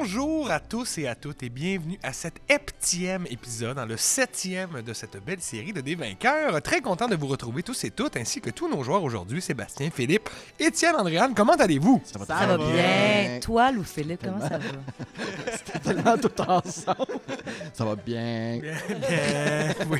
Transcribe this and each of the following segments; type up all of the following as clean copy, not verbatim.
Bonjour à tous et à toutes et bienvenue à cet 7e épisode, le 7e de cette belle série de Des Vainqueurs. Très content de vous retrouver tous et toutes, ainsi que tous nos joueurs aujourd'hui, Sébastien, Philippe, Étienne, Andréane. Comment allez-vous? Ça va bien. Toi, Lou Philippe, comment ça va? C'était tellement tout ensemble. Ça va bien. Bien. Oui,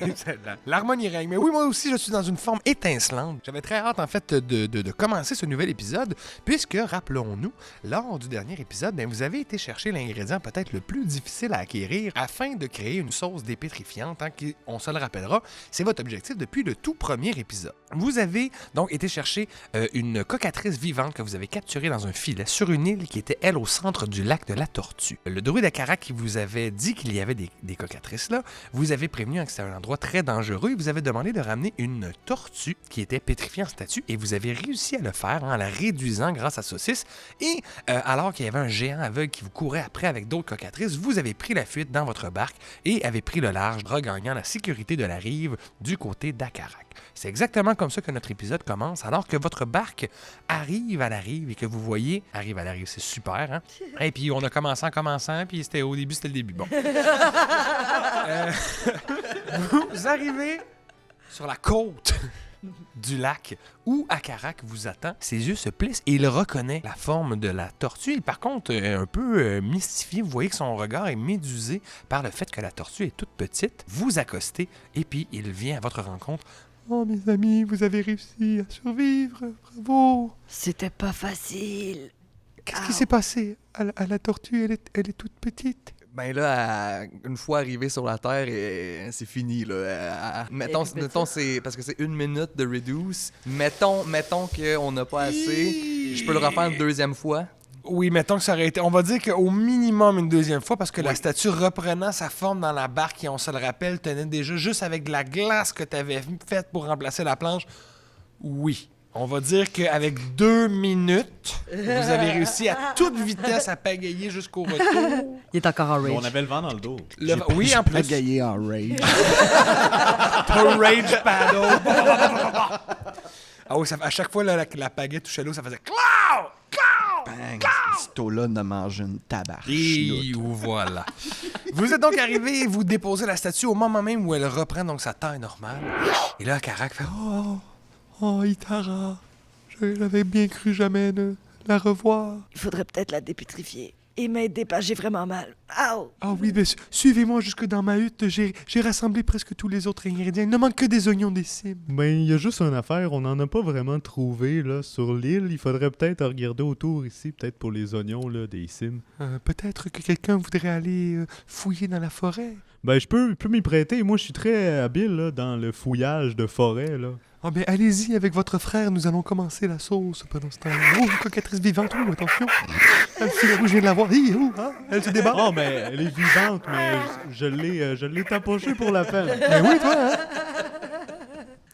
l'harmonie règne. Mais oui, moi aussi, je suis dans une forme étincelante. J'avais très hâte, en fait, de commencer ce nouvel épisode, puisque, rappelons-nous, lors du dernier épisode, vous avez été chercher l'ingrédient peut-être le plus difficile à acquérir afin de créer une sauce dépétrifiante, qui, on se le rappellera, c'est votre objectif depuis le tout premier épisode. Vous avez donc été chercher une cocatrice vivante que vous avez capturée dans un filet sur une île qui était, elle, au centre du lac de la Tortue. Le druide Akarak qui vous avait dit qu'il y avait des cocatrices là, vous avez prévenu que c'était un endroit très dangereux et vous avez demandé de ramener une tortue qui était pétrifiée en statue et vous avez réussi à le faire en la réduisant grâce à Saucisse et alors qu'il y avait un géant aveugle qui vous courait après avec d'autres cocatrices, vous avez pris la fuite dans votre barque et avez pris le large, regagnant la sécurité de la rive du côté d'Akarak. C'est exactement comme ça que notre épisode commence, alors que votre barque arrive à la rive et que vous voyez... Arrive à la rive, c'est super, hein? Et puis on a commencé en commençant, puis au début, c'était le début. Bon. Vous arrivez sur la côte du lac où Akarak vous attend. Ses yeux se plissent et il reconnaît la forme de la tortue. Et par contre, un peu mystifié, vous voyez que son regard est médusé par le fait que la tortue est toute petite. Vous accostez et puis il vient à votre rencontre. « Oh, mes amis, vous avez réussi à survivre. Bravo! » C'était pas facile. Qu'est-ce qui s'est passé à la tortue? Elle est toute petite. Ben là, une fois arrivé sur la Terre, c'est fini, là. Mettons c'est... Parce que c'est 1 minute de reduce. Mettons qu'on n'a pas assez. Je peux le refaire une deuxième fois. Oui, mettons que ça aurait été... On va dire qu'au minimum une deuxième fois, parce que la statue reprenant sa forme dans la barque, et on se le rappelle, tenait déjà juste avec de la glace que tu avais faite pour remplacer la planche. Oui. On va dire qu'avec 2 minutes, vous avez réussi à toute vitesse à pagayer jusqu'au retour. Il est encore en rage. On avait le vent dans le dos. Oui, en plus. Pagaillé en rage. Ton rage paddle. Ah oui, à chaque fois, là, la pagaie touchait l'eau, ça faisait clow! Bang! Ce eau-là ne mange une tabarche. Et voilà. Vous êtes donc arrivé et vous déposez la statue au moment même où elle reprend donc sa taille normale. Et là, Akarak fait « Oh, Itara, j'avais bien cru jamais la revoir. » Il faudrait peut-être la dépétrifier. Et m'aider pas, j'ai vraiment mal. Ow! Ah oui, mais suivez-moi jusque dans ma hutte. J'ai rassemblé presque tous les autres ingrédients. Il ne manque que des oignons des cimes. Ben, il y a juste une affaire, on n'en a pas vraiment trouvé là sur l'île. Il faudrait peut-être regarder autour ici, peut-être pour les oignons là, des cimes. Peut-être que quelqu'un voudrait aller fouiller dans la forêt. Ben, je peux m'y prêter. Moi, je suis très habile là, dans le fouillage de forêt, là. Ah ben, allez-y avec votre frère, nous allons commencer la sauce pendant ce temps-là. Oh, une cocatrice vivante, oh, attention. Le filet rouge, je viens de la voir. Elle se débat. Oh, mais elle est vivante, mais je l'ai tapochée pour la peine. Mais oui, toi, hein?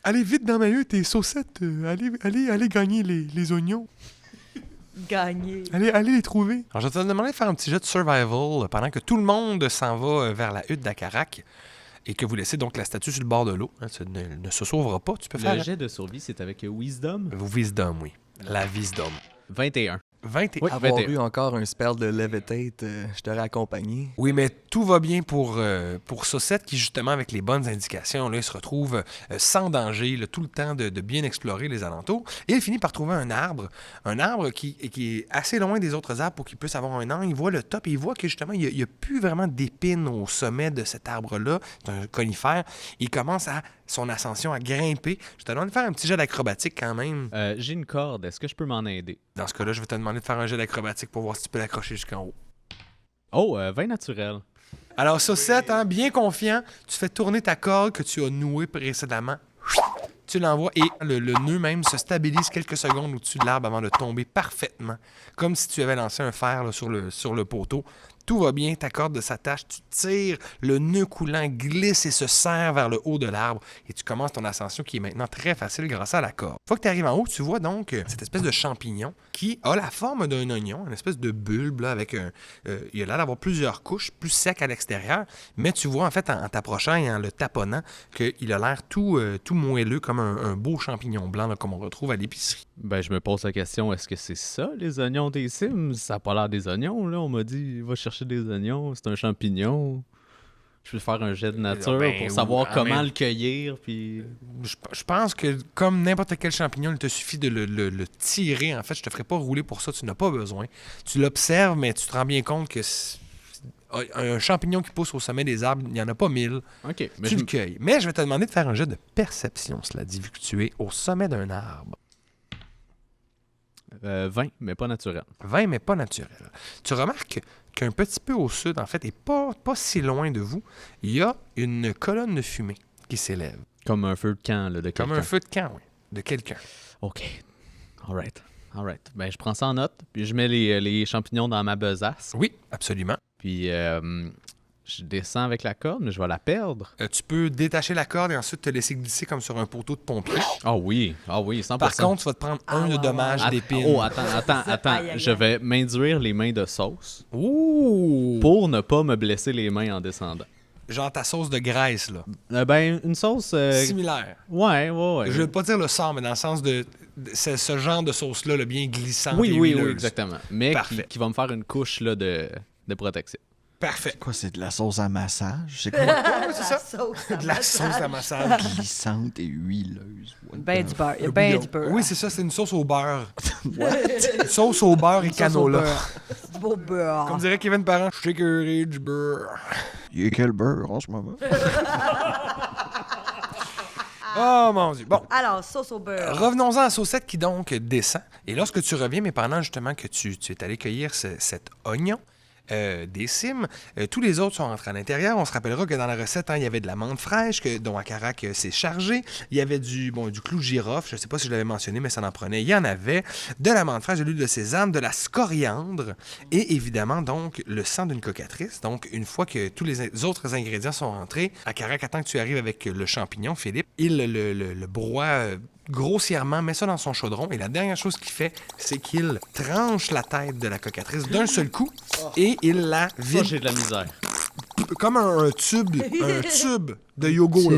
Allez vite dans ma hutte et Saucette, allez gagner les oignons. Gagner. Allez les trouver. Alors, je vais te demander de faire un petit jet de survival pendant que tout le monde s'en va vers la hutte d'Akarak et que vous laissez donc la statue sur le bord de l'eau. Ça ne se sauvera pas. Tu peux faire... Le jet de survie, c'est avec Wisdom. Wisdom, oui. La Wisdom. 21. 21. Oui, Avoir 21. eu encore un spell de Levitate, je t'aurais accompagné. Oui, mais tout va bien pour Saucette qui, justement, avec les bonnes indications, là, il se retrouve sans danger, là, tout le temps de bien explorer les alentours. Et il finit par trouver un arbre qui est assez loin des autres arbres pour qu'il puisse avoir un angle. Il voit le top et il voit que, justement, il n'y a plus vraiment d'épines au sommet de cet arbre-là. C'est un conifère. Il commence son ascension à grimper. Je te demande de faire un petit jet d'acrobatique quand même. J'ai une corde. Est-ce que je peux m'en aider? Dans ce cas-là, je vais te demander de faire un jet d'acrobatique pour voir si tu peux l'accrocher jusqu'en haut. Oh, 20 naturel. Alors, Saucette, bien confiant, tu fais tourner ta corde que tu as nouée précédemment. Tu l'envoies et le nœud même se stabilise quelques secondes au-dessus de l'arbre avant de tomber parfaitement, comme si tu avais lancé un fer là, sur le poteau. Tout va bien, ta corde s'attache, tu tires, le nœud coulant glisse et se serre vers le haut de l'arbre et tu commences ton ascension qui est maintenant très facile grâce à la corde. Une fois que tu arrives en haut, tu vois donc cette espèce de champignon qui a la forme d'un oignon, une espèce de bulbe là, avec il a l'air d'avoir plusieurs couches, plus sec à l'extérieur, mais tu vois en fait en t'approchant et en le taponnant qu'il a l'air tout moelleux comme un beau champignon blanc là, comme on retrouve à l'épicerie. Ben, je me pose la question, est-ce que c'est ça, les oignons des Sims? Ça n'a pas l'air des oignons, là. On m'a dit, va chercher chercher des oignons, c'est un champignon. Je peux faire un jet de nature Ben, pour savoir comment mais- le cueillir, puis... Je pense que, comme n'importe quel champignon, il te suffit de le tirer. En fait, je te ferai pas rouler pour ça, tu n'as pas besoin. Tu l'observes, mais tu te rends bien compte que un champignon qui pousse au sommet des arbres, il n'y en a pas 1000. OK, mais Tu le cueilles. Mais je vais te demander de faire un jet de perception, cela dit, vu que tu es au sommet d'un arbre. 20, mais pas naturel. 20, mais pas naturel. Tu remarques qu'un petit peu au sud, en fait, et pas si loin de vous, il y a une colonne de fumée qui s'élève. Comme un feu de camp, là, de quelqu'un. Comme un feu de camp, oui, de quelqu'un. OK. All right. Ben, je prends ça en note, puis je mets les champignons dans ma besace. Oui, absolument. Puis je descends avec la corde, mais je vais la perdre. Tu peux détacher la corde et ensuite te laisser glisser comme sur un poteau de pompier. Ah oui, 100%. Par contre, tu vas te prendre un de dommage d'épines. Attends. Aïe, aïe, Je aïe. vais m'induire les mains de sauce Ouh! pour ne pas me blesser les mains en descendant. Genre ta sauce de graisse, là. Ben, une sauce... Similaire. Ouais. Je veux pas dire le sang, mais dans le sens de c'est ce genre de sauce-là, là, bien glissante et Oui, huileuse. exactement. Mais Parfait. qui va me faire une couche là, de protection. Parfait. Quoi, c'est de la sauce à massage? C'est quoi? c'est ça. De la sauce à massage. Glissante et huileuse. What Ben the du beurre. Il y a ben du beurre. Oui, c'est ça, c'est une sauce au beurre. Une sauce au beurre et canola. Du beau beurre. Comme dirait Kevin Parent, je suis écœuré du beurre. Il y a quel beurre en ce moment? Oh mon Dieu. Bon, Alors, sauce au beurre. revenons-en à la saucette qui donc descend. Et lorsque tu reviens, mais pendant justement que tu es allé cueillir cet oignon, des cimes, tous les autres sont rentrés à l'intérieur. On se rappellera que dans la recette, il y avait de la menthe fraîche dont Akarak s'est chargé. Il y avait du clou de girofle, je ne sais pas si je l'avais mentionné, mais ça en prenait. Il y en avait de la menthe fraîche, de l'huile de sésame, de la scoriandre et évidemment donc le sang d'une cocatrice. Donc une fois que tous les autres ingrédients sont rentrés, Akarak attend que tu arrives avec le champignon, Philippe. Il le broie grossièrement, met ça dans son chaudron et la dernière chose qu'il fait, c'est qu'il tranche la tête de la cocatrice d'un seul coup et il la Ça, vide j'ai de la misère. comme un tube de yogourt.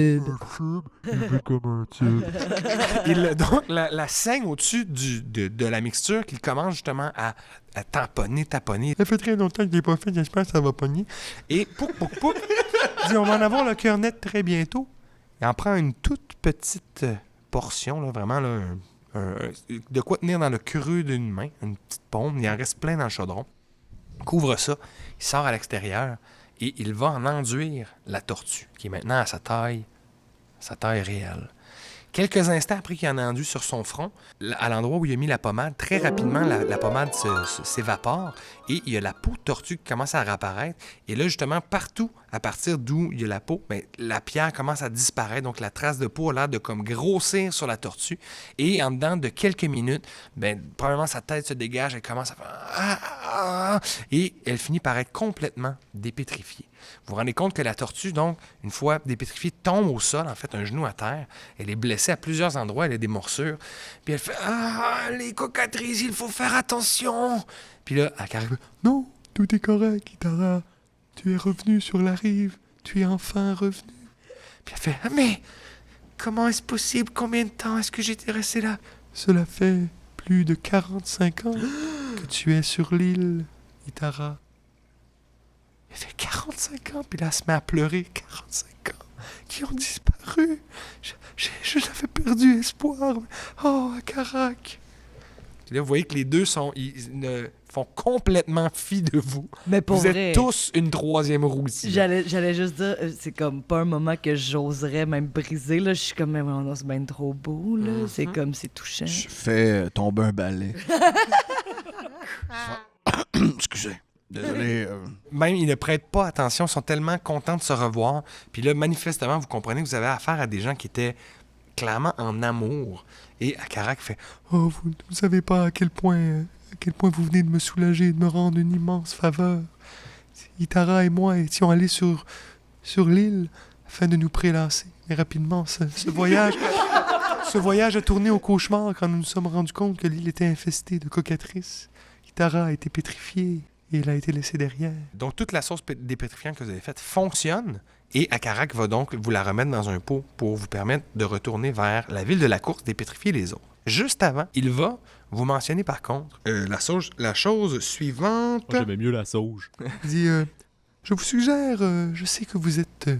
Donc, la saigne au-dessus de la mixture qu'il commence justement à tamponner. Ça fait très longtemps que je l'ai pas fait, j'espère que ça va pogner. Et pouc, dit, on va en avoir le cœur net très bientôt. Il en prend une toute petite portion, là, vraiment, là, de quoi tenir dans le creux d'une main, une petite paume. Il en reste plein dans le chaudron. Il couvre ça, il sort à l'extérieur et il va en enduire la tortue, qui est maintenant à sa taille réelle. Quelques instants après qu'il en a enduit sur son front, à l'endroit où il a mis la pommade, très rapidement, la pommade s'évapore et il y a la peau de tortue qui commence à réapparaître. Et là, justement, partout, à partir d'où il y a la peau, la pierre commence à disparaître. Donc, la trace de peau a l'air de comme grossir sur la tortue. Et en dedans de quelques minutes, probablement sa tête se dégage, elle commence à faire... Et elle finit par être complètement dépétrifiée. Vous vous rendez compte que la tortue, donc, une fois dépétrifiée, tombe au sol, en fait, un genou à terre. Elle est blessée à plusieurs endroits, elle a des morsures. Puis elle fait « Ah, les cocatrices, il faut faire attention! » Puis là, elle cargue « Non, tout est correct, Itara. Tu es revenu sur la rive. Tu es enfin revenu. » Puis elle fait « Ah, mais comment est-ce possible? Combien de temps est-ce que j'étais resté là? » « Cela fait plus de 45 ans que tu es sur l'île, Itara. » Elle fait 45 ans, puis là, elle se met à pleurer. 45 ans qui ont disparu. J'avais perdu espoir. Oh, Akarak. Là, vous voyez que les deux font complètement fi de vous. Mais pour Vous vrai, êtes tous une troisième roue ici. j'allais juste dire, c'est comme pas un moment que j'oserais même briser. Là. Je suis comme, mais non, c'est bien trop beau. Là. C'est comme, c'est touchant. Je fais tomber un balai. Excusez. Désolé. Même, ils ne prêtent pas attention, ils sont tellement contents de se revoir. Puis là, manifestement, vous comprenez que vous avez affaire à des gens qui étaient clairement en amour. Et Akarak fait « Oh, vous ne savez pas à quel point vous venez de me soulager, de me rendre une immense faveur. Itara et moi étions allés sur l'île afin de nous prélasser. Mais rapidement, ce voyage a tourné au cauchemar quand nous nous sommes rendus compte que l'île était infestée de cocatrices. Itara a été pétrifiée. Et il a été laissé derrière. Donc, toute la sauce dépétrifiante que vous avez faite fonctionne. Et Akarak va donc vous la remettre dans un pot pour vous permettre de retourner vers la ville de la course, dépétrifier les autres. Juste avant, il va vous mentionner par contre la chose suivante. Moi, j'aimais mieux la sauge. Il dit je vous suggère, je sais que vous êtes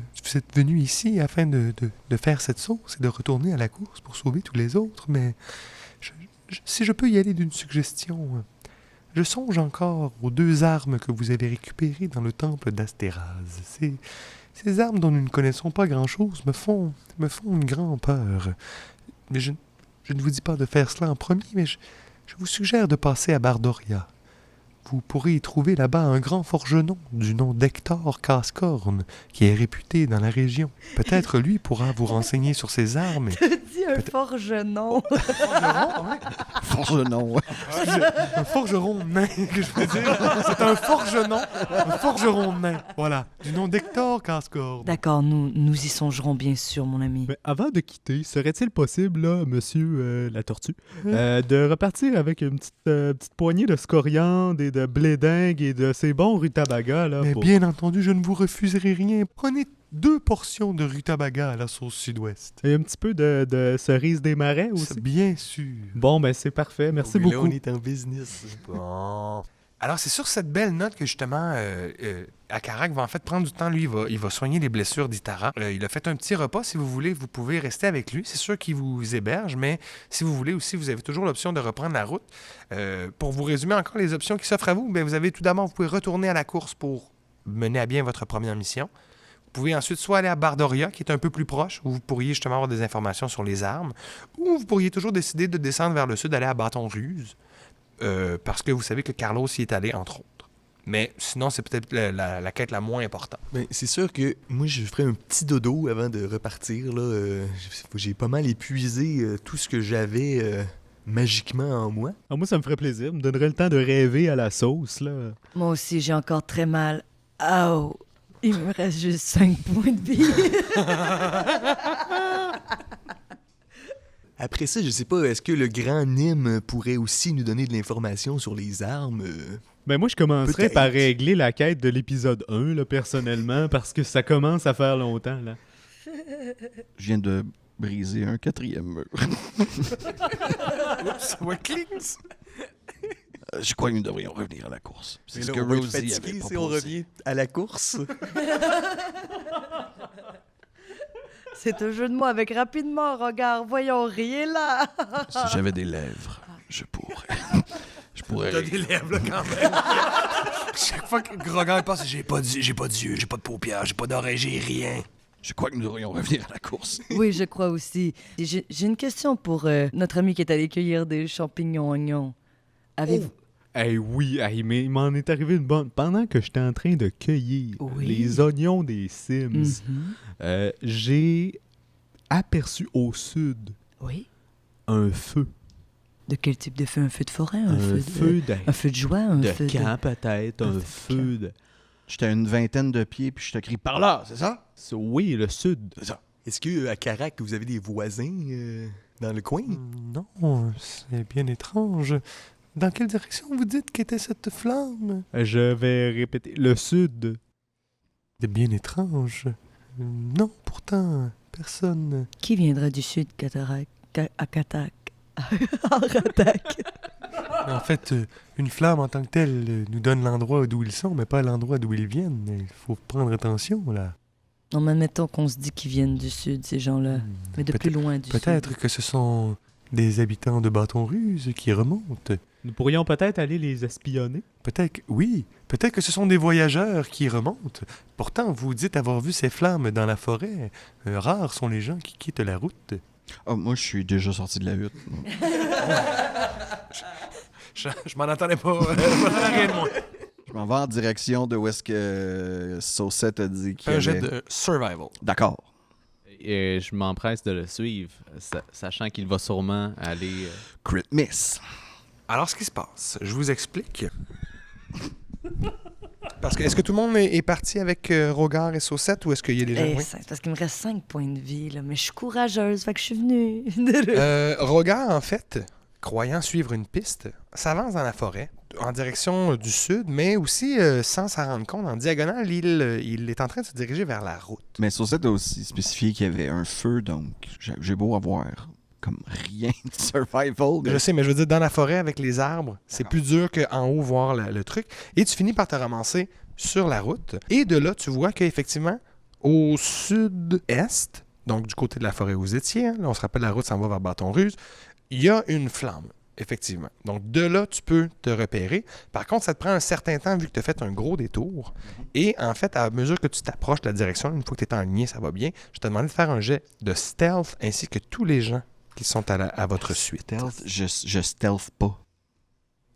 venu ici afin de faire cette sauce et de retourner à la course pour sauver tous les autres, mais si je peux y aller d'une suggestion, je songe encore aux 2 armes que vous avez récupérées dans le temple d'Astéraz. Ces armes dont nous ne connaissons pas grand-chose me font une grande peur. Mais je ne vous dis pas de faire cela en premier, mais je vous suggère de passer à Bardoria. Vous pourrez y trouver là-bas un grand forgeron du nom d'Hector Cascorne, qui est réputé dans la région. Peut-être lui pourra vous renseigner sur ses armes. T'as dit un forgeron. Forgeron, ouais. Un forgeron nain, que je veux dire. C'est un forgeron nain. Voilà, du nom d'Hector Cascorne. D'accord, nous y songerons bien sûr, mon ami. Mais avant de quitter, serait-il possible, là, monsieur la tortue, de repartir avec une petite poignée de scoriande et de blé dingue et de ces bons rutabagas, là? Mais pour- bien entendu, je ne vous refuserai rien. Prenez 2 portions de rutabaga à la sauce sud-ouest. Et un petit peu de cerise des marais aussi? Bien sûr. Bon, ben c'est parfait. Merci Oui, là, beaucoup. on est en business. Bon. Alors, c'est sur cette belle note que, justement, Akarak va en fait prendre du temps. Lui, il va soigner les blessures d'Itara. Il a fait un petit repas. Si vous voulez, vous pouvez rester avec lui. C'est sûr qu'il vous héberge, mais si vous voulez aussi, vous avez toujours l'option de reprendre la route. Pour vous résumer encore les options qui s'offrent à vous, bien, vous avez tout d'abord, vous pouvez retourner à la course pour mener à bien votre première mission. Vous pouvez ensuite soit aller à Bardoria, qui est un peu plus proche, où vous pourriez justement avoir des informations sur les armes, ou vous pourriez toujours décider de descendre vers le sud, aller à Bâton-Ruse. Parce que vous savez que Carlos y est allé, entre autres. Mais sinon, c'est peut-être la quête la moins importante. Ben, c'est sûr que moi, je ferais un petit dodo avant de repartir. Là. J'ai pas mal épuisé tout ce que j'avais magiquement en moi. Ah, moi, ça me ferait plaisir. Me donnerait le temps de rêver à la sauce, là. Moi aussi, j'ai encore très mal. Oh, il me reste juste 5 points de vie. Après ça, je sais pas, est-ce que le grand Nîmes pourrait aussi nous donner de l'information sur les armes? Ben moi, je commencerais Peut-être. par régler la quête de l'épisode 1, là, personnellement, parce que ça commence à faire longtemps, là. Je viens de briser un 4e mur. What clings? Je crois que nous devrions revenir à la course. C'est Mais ce là, que on va être Rosie avait fatigué proposé. si on revient à la course. C'est un jeu de mots avec rapidement, regarde, voyons, rien là. Si j'avais des lèvres, je pourrais. Je pourrais. T'as des lèvres, là, quand même. Chaque fois que Grogan passe, j'ai pas d'yeux, j'ai pas de paupières, j'ai pas d'oreilles, j'ai rien. Je crois que nous devrions revenir à la course. Oui, je crois aussi. J'ai une question pour notre ami qui est allé cueillir des champignons oignons. Avez-vous... Oui, mais il m'en est arrivé une bonne. Pendant que j'étais en train de cueillir Oui. les oignons des Sims, Mhm. j'ai aperçu au sud Oui. un feu. De quel type de feu? Un feu de forêt? Un feu un feu de joie? Un de feu camp, peut-être. un Un feu de feu de... J'étais à une 20aine de pieds, puis je te crie par là, c'est ça? Oui, le sud. C'est ça. Est-ce que à Carac, vous avez des voisins dans le coin? Non, c'est bien étrange. Dans quelle direction vous dites qu'était cette flamme? Je vais répéter. Le sud. C'est bien étrange. Non, pourtant, personne. Qui viendra du sud, Catarac? Akatak? Aratak? En fait, une flamme en tant que telle nous donne l'endroit d'où ils sont, mais pas l'endroit d'où ils viennent. Il faut prendre attention, là. Non, mais admettons qu'on se dit qu'ils viennent du sud, ces gens-là. Mais de plus loin du sud. Peut-être que ce sont des habitants de Bâton-Ruse qui remontent. Nous pourrions peut-être aller les espionner. Peut-être, oui, peut-être que ce sont des voyageurs qui remontent. Pourtant, vous dites avoir vu ces flammes dans la forêt. Rares sont les gens qui quittent la route. Ah, moi, je suis déjà sorti de la hutte. Je m'en attendais pas. Rien de moins. Je m'en vais en direction de où est-ce que Saucette a dit qu'il y Un jet avait... de survival. D'accord. Et je m'empresse de le suivre, sachant qu'il va sûrement aller... Crit miss. Alors, ce qui se passe, je vous explique. Parce que, est-ce que tout le monde est parti avec Rogar et Saucette ou est-ce qu'il y a des gens... Eh, oui? c'est parce qu'il me reste 5 points de vie, là. Mais je suis courageuse, fait que je suis venue. Rogar, en fait, croyant suivre une piste, s'avance dans la forêt en direction du sud, mais aussi, sans s'en rendre compte, en diagonale, il est en train de se diriger vers la route. Mais Saucette a aussi spécifié qu'il y avait un feu, donc j'ai beau avoir comme rien de survival. Je sais, mais je veux dire, dans la forêt avec les arbres, c'est plus dur qu'en haut voir le truc. Et tu finis par te ramasser sur la route. Et de là, tu vois qu'effectivement, au sud-est, donc du côté de la forêt où vous étiez, hein, là, on se rappelle, la route s'en va vers Bâton-Ruse, il y a une flamme. Effectivement. Donc, de là, tu peux te repérer. Par contre, ça te prend un certain temps vu que tu as fait un gros détour. Et en fait, à mesure que tu t'approches de la direction, une fois que tu es en ligne, ça va bien, je te demandais de faire un jet de stealth ainsi que tous les gens qui sont à votre suite. Stealth, je stealth pas.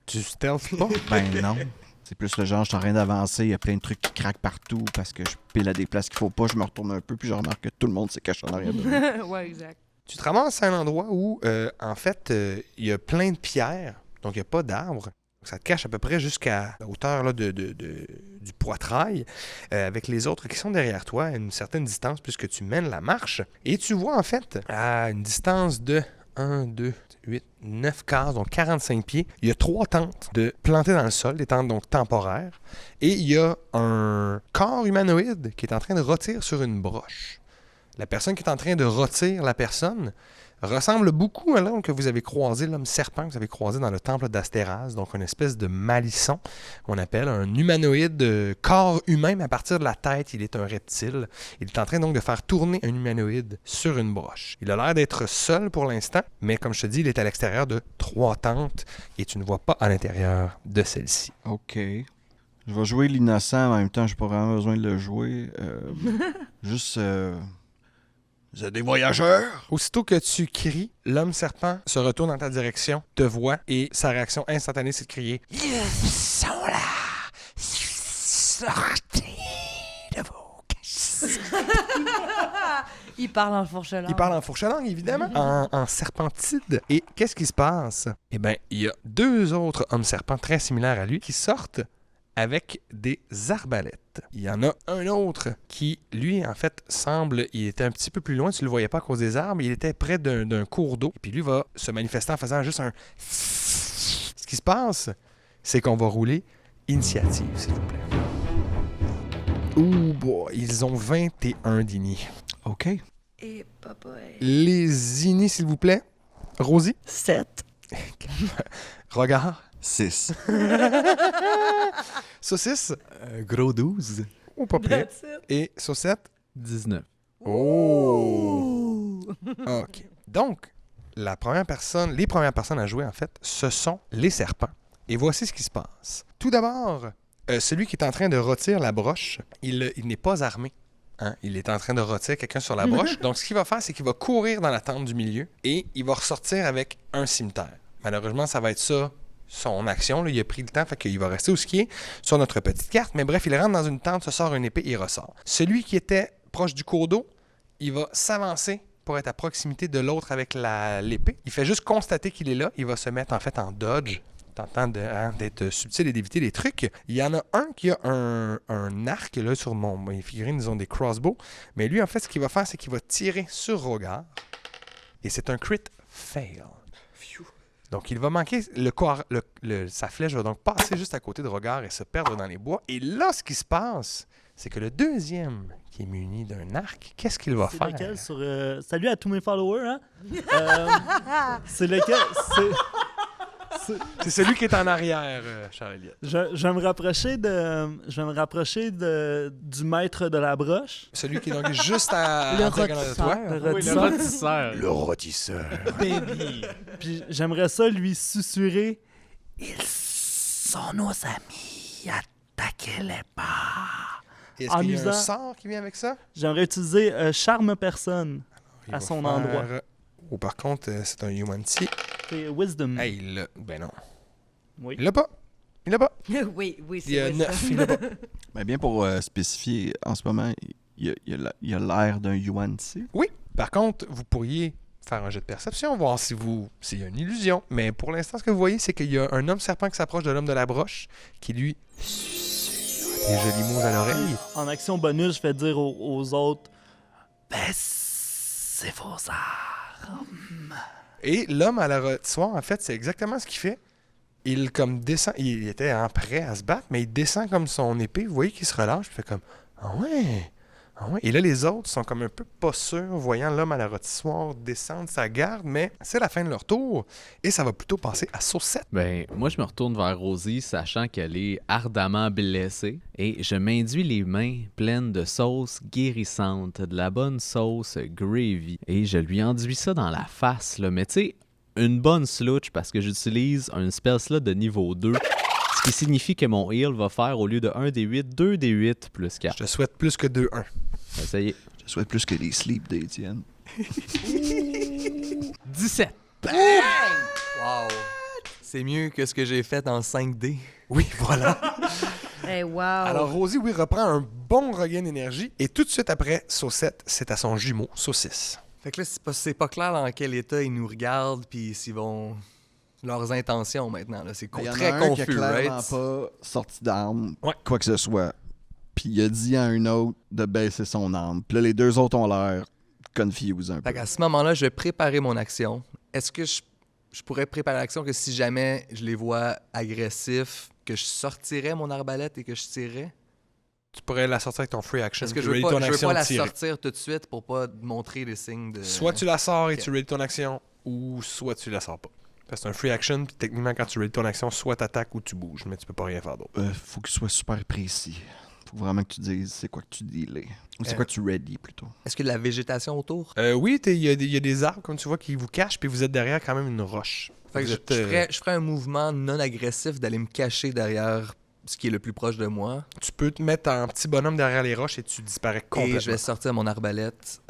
Tu stealth pas? Ben non. C'est plus le genre, je suis en train d'avancer, il y a plein de trucs qui craquent partout parce que je pile à des places qu'il faut pas, je me retourne un peu, puis je remarque que tout le monde s'est caché en arrière de moi. Ouais, exact. Tu te ramasses à un endroit où, en fait, il y a plein de pierres, donc il n'y a pas d'arbres. Ça te cache à peu près jusqu'à la hauteur là, du poitrail, avec les autres qui sont derrière toi à une certaine distance puisque tu mènes la marche. Et tu vois, en fait, à une distance de 1, 2, 8, 9 cases, donc 45 pieds, il y a 3 tentes plantées dans le sol, des tentes donc temporaires. Et il y a un corps humanoïde qui est en train de rôtir sur une broche. La personne qui est en train de rôtir la personne ressemble beaucoup à l'homme que vous avez croisé, l'homme serpent que vous avez croisé dans le temple d'Astéraz, donc une espèce de malisson, qu'on appelle un humanoïde corps humain, mais à partir de la tête, il est un reptile. Il est en train donc de faire tourner un humanoïde sur une broche. Il a l'air d'être seul pour l'instant, mais comme je te dis, il est à l'extérieur de 3 tentes et tu ne vois pas à l'intérieur de celle-ci. OK. Je vais jouer l'innocent, en même temps, j'ai pas vraiment besoin de le jouer. Juste... Vous êtes des voyageurs? Aussitôt que tu cries, l'homme serpent se retourne dans ta direction, te voit et sa réaction instantanée, c'est de crier « Ils sont là! Sortez de vos caches! » Il parle en fourche-langue. Il parle en fourche-langue, évidemment, en serpentide. Et qu'est-ce qui se passe? Eh bien, il y a 2 autres hommes serpents très similaires à lui qui sortent avec des arbalètes. Il y en a un autre qui, lui, en fait, il était un petit peu plus loin, tu le voyais pas à cause des arbres, il était près d'un cours d'eau, puis lui va se manifester en faisant juste un... Ce qui se passe, c'est qu'on va rouler initiative, s'il vous plaît. Ouh, boy, ils ont 21 d'ini. OK. Et papa. Les ini, s'il vous plaît. Rosie? 7. Regard? 6. Saucisse? Gros 12. Ou pas près. That's it. Et saucette? 19. Oh! OK. Donc, les premières personnes à jouer, en fait, ce sont les serpents. Et voici ce qui se passe. Tout d'abord, celui qui est en train de rôtir la broche, il n'est pas armé. Hein? Il est en train de rôtir quelqu'un sur la broche. Donc, ce qu'il va faire, c'est qu'il va courir dans la tente du milieu et il va ressortir avec un cimetière. Malheureusement, ça va être ça, son action. Là. Il a pris le temps, fait qu'il va rester où ce qui est sur notre petite carte. Mais bref, il rentre dans une tente, se sort une épée et il ressort. Celui qui était proche du cours d'eau, il va s'avancer pour être à proximité de l'autre avec l'épée. Il fait juste constater qu'il est là. Il va se mettre en fait en dodge, tentant d'être subtil et d'éviter les trucs. Il y en a un qui a un arc là, sur mes figurines, ils ont des crossbows. Mais lui, en fait, ce qu'il va faire, c'est qu'il va tirer sur Rogar. Et c'est un crit fail. Donc, il va manquer sa flèche va donc passer juste à côté de Rogar et se perdre dans les bois. Et là, ce qui se passe, c'est que le deuxième, qui est muni d'un arc, qu'est-ce qu'il va C'est faire? lequel sur... Salut à tous mes followers, hein? C'est lequel... C'est celui qui est en arrière, Charles-Éliott. Je vais me rapprocher du maître de la broche. Celui qui est donc juste à Le diagonale de toi. rôtisseur. Le rôtisseur. Baby. Puis j'aimerais ça lui susurrer. Ils sont nos amis. Attaquez-les pas. Est-ce En qu'il y a un usant- sort qui vient avec ça? J'aimerais utiliser charme personne Il à va son faire- endroit. Ou par contre, c'est un Yuan-Ti. C'est wisdom. Hey, il l'a. Ben non. Oui. Il l'a pas. Il l'a pas. oui, Il y a c'est 9. Il l'a pas. Ben bien pour spécifier, en ce moment, il y a l'air d'un Yuan-Ti. Oui. Par contre, vous pourriez faire un jet de perception, voir s'il y a une illusion. Mais pour l'instant, ce que vous voyez, c'est qu'il y a un homme serpent qui s'approche de l'homme de la broche, qui lui des jolis mots à l'oreille. En action bonus, je fais dire aux autres baissez vos armes. Et l'homme à la rôtissoire, en fait, c'est exactement ce qu'il fait. Il comme descend, il était prêt à se battre, mais il descend comme son épée. Vous voyez qu'il se relâche, il fait comme ah Ah ouais? Et là, les autres sont comme un peu pas sûrs, voyant l'homme à la rôtissoire descendre sa garde, mais c'est la fin de leur tour et ça va plutôt passer à Saucette. Ben, moi, je me retourne vers Rosie, sachant qu'elle est ardemment blessée, et je m'induis les mains pleines de sauce guérissante, de la bonne sauce gravy, et je lui enduis ça dans la face, là. Mais tu sais, une bonne slooch, parce que j'utilise un spell slot de niveau 2, ce qui signifie que mon heal va faire, au lieu de 1d8, 2d8 plus 4. Je te souhaite plus que 2-1. Ça y est. Je souhaite plus que les sleep d'Étienne. 17. Wow! C'est mieux que ce que j'ai fait en 5D. Oui, voilà. Hey, wow. Alors, Rosie, oui, reprend un bon regain d'énergie et tout de suite après, Saucette, c'est à son jumeau, Saucisse. Fait que là, c'est pas clair dans quel état ils nous regardent, puis s'ils vont... Leurs intentions maintenant, là. C'est Il y en très a un qui a confus, clairement right? pas sorti d'arme, Ouais. quoi que ce soit. Puis il a dit à un autre de baisser son arme. Puis là, les deux autres ont l'air confused un peu. Fait qu'à ce moment-là, je vais préparer mon action. Est-ce que je pourrais préparer l'action que si jamais je les vois agressifs, que je sortirais mon arbalète et que je tirerais? Tu pourrais la sortir avec ton free action. Parce que Tu je veux ready ton pas action, la tirer. sortir tout de suite pour pas montrer les signes de... Soit tu la sors et Ok. tu ready ton action, ou soit tu la sors pas. Parce que c'est un free action, puis techniquement, quand tu ready ton action, soit t'attaques ou tu bouges, mais tu peux pas rien faire d'autre. Faut qu'il soit super précis. Faut vraiment que tu dises c'est quoi que tu dealais. Ou c'est quoi tu ready plutôt. Est-ce qu'il y a de la végétation autour? Oui, il y a des arbres, comme tu vois, qui vous cachent, puis vous êtes derrière quand même une roche. Fait que Vous je êtes, ferais un mouvement non agressif d'aller me cacher derrière ce qui est le plus proche de moi. tu peux te mettre en petit bonhomme derrière les roches et tu disparais complètement. Et je vais sortir mon arbalète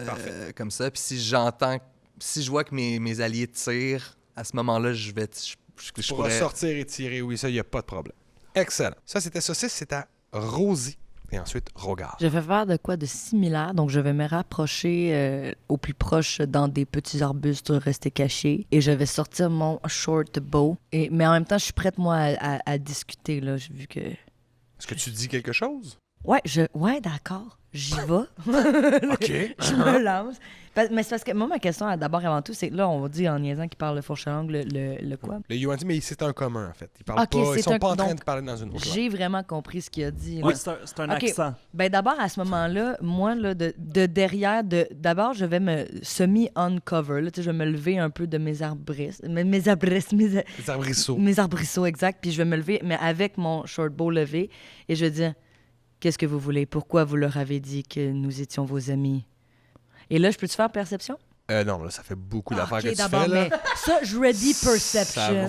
comme ça. Puis si je vois que mes alliés tirent, à ce moment-là, je Tu pourras sortir et tirer, oui, ça, il n'y a pas de problème. Excellent. Ça, c'était Saucisse, c'est à Rosie. Et ensuite, Rogard. Je vais faire de quoi de similaire, donc je vais me rapprocher au plus proche dans des petits arbustes restés cachés et je vais sortir mon short bow. Mais en même temps, je suis prête, moi, à discuter, là, vu que... Est-ce que tu dis quelque chose? Ouais, d'accord, j'y vais. OK. Je me lance. Mais c'est parce que moi, ma question, d'abord avant tout, c'est que là, on va dire en niaisant qu'il parle le fourche-langue, le quoi? Le Yuan dit, mais c'est un commun, en fait. Ils parlent Ok, pas, ils c'est sont pas en train donc, de parler dans une autre langue. J'ai vraiment compris ce qu'il a dit. Ouais, là. c'est un Ok. accent. Ben d'abord, à ce moment-là, moi, là, de derrière, d'abord, je vais me semi-uncover. Là, tu sais, je vais me lever un peu de mes arbrisseaux. Les arbrisseaux. Mes arbrisseaux, exact. Puis je vais me lever, mais avec mon short bow levé. Et je vais dire, qu'est-ce que vous voulez? Pourquoi vous leur avez dit que nous étions vos amis? Et là, je peux-tu faire perception? Non, là, ça fait beaucoup d'affaires que Ok, tu d'abord, fais, là. mais ça, je ready perception.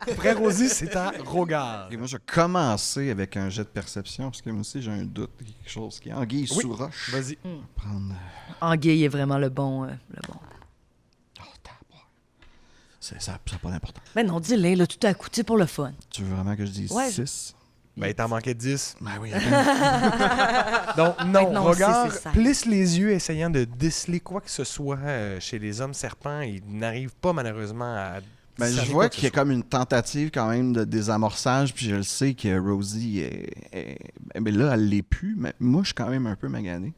Après Rosie, c'est à Rogard. Et moi, je vais commencer avec un jet de perception, parce que moi aussi, j'ai un doute. Quelque chose qui est anguille Oui. sous roche. Vas-y. Prendre... Anguille est vraiment le bon. Oh, tabarouette. Ça n'a pas d'importance. Ben non, dis-le, là, tout à coup, tu sais, pour le fun. Tu veux vraiment que je dise Ouais. 6? Ben, il t'en manquait 10. Ben oui. Donc, non, non, Rogard c'est ça. plisse les yeux essayant de déceler quoi que ce soit chez les hommes serpents. Il n'arrive pas, malheureusement, à... Ben, je discerner vois quoi que qu'il y a ce soit. comme une tentative quand même de désamorçage, puis je le sais que Rosie mais là, elle l'est plus, mais moi, je suis quand même un peu magané.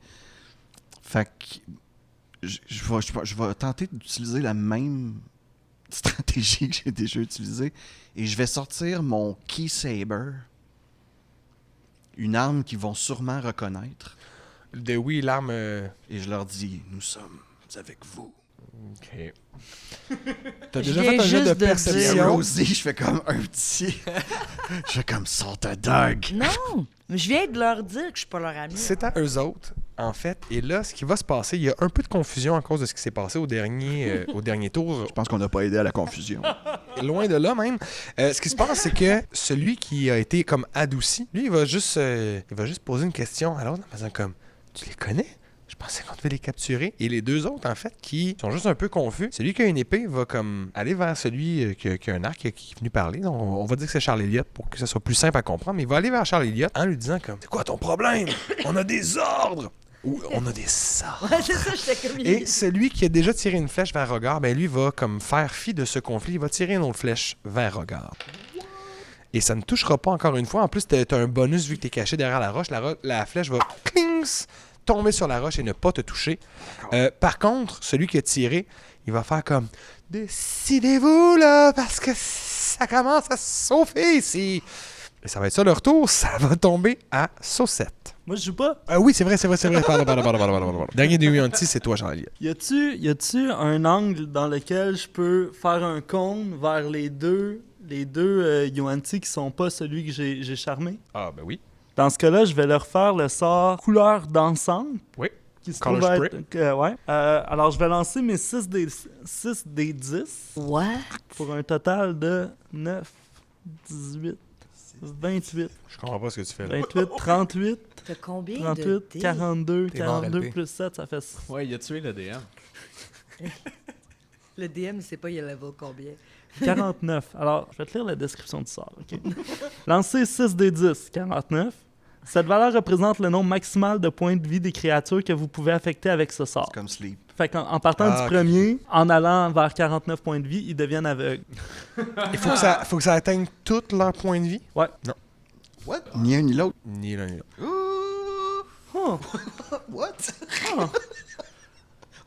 Fait que je vais tenter d'utiliser la même stratégie que j'ai déjà utilisée, et je vais sortir mon Key Saber, une arme qu'ils vont sûrement reconnaître, Oui, l'arme... et je leur dis « Nous sommes avec vous ». OK. T'as Je déjà viens fait un jet de juste de Et perception. Rosie, je fais comme un petit... je fais comme « Sort ta dague ». Non, mais je viens de leur dire que je suis pas leur ami. C'est à eux autres, en fait. Et là, ce qui va se passer, il y a un peu de confusion à cause de ce qui s'est passé au dernier tour. Je pense qu'on n'a pas aidé à la confusion. Loin de là, même. Ce qui se passe, c'est que celui qui a été comme adouci, lui, il va juste poser une question à l'autre en faisant comme « Tu les connais? Je pensais qu'on devait les capturer. » Et les deux autres, en fait, qui sont juste un peu confus, celui qui a une épée va comme aller vers celui qui a un arc, qui est venu parler. Donc, on va dire que c'est Charles Elliott pour que ça soit plus simple à comprendre. Mais il va aller vers Charles Elliott en lui disant comme « C'est quoi ton problème? On a des ordres! » Ou « On a des sorts! » Ouais, c'est ça, j'étais comme... Et celui qui a déjà tiré une flèche vers Rogard, ben lui va comme faire fi de ce conflit. Il va tirer une autre flèche vers Rogard. Et ça ne touchera pas encore une fois. En plus, t'as un bonus vu que t'es caché derrière la roche. La flèche va clings, tomber sur la roche et ne pas te toucher. Par contre, celui qui a tiré, il va faire comme « Décidez-vous, là, parce que ça commence à se chauffer ici. » Et ça va être ça leur tour. Ça va tomber à Saucette. Moi, je joue pas. Ah oui, c'est vrai. Pardon. Dernier de Yuan-Ti, c'est toi, Jean-Louis. Y a-tu un angle dans lequel je peux faire un cône vers les deux Yuan-Ti qui sont pas celui que j'ai charmé? Ah, ben oui. Dans ce cas-là, je vais leur faire le sort couleur d'ensemble. Oui. Qui se Color trouve spray. être, ouais. Alors, je vais lancer mes 6 des 10 What? pour un total de 9, 18, 28, Je comprends pas ce que tu fais là. 28, 38, T'as combien de 38, dés? 42, T'es mort, 42 LP. plus 7, ça fait... Ouais, il a tué le DM. Le DM, il sait pas il a level combien. 49. Alors, je vais te lire la description du sort. OK? Lancez 6 des 10, 49. Cette valeur représente le nombre maximal de points de vie des créatures que vous pouvez affecter avec ce sort. C'est comme Sleep. Fait qu'en partant Ah, du ok. premier, en allant vers 49 points de vie, ils deviennent aveugles. Il faut que ça atteigne tous leurs points de vie. What? Ni un ni l'autre. Ni l'un ni l'autre. Oh. What?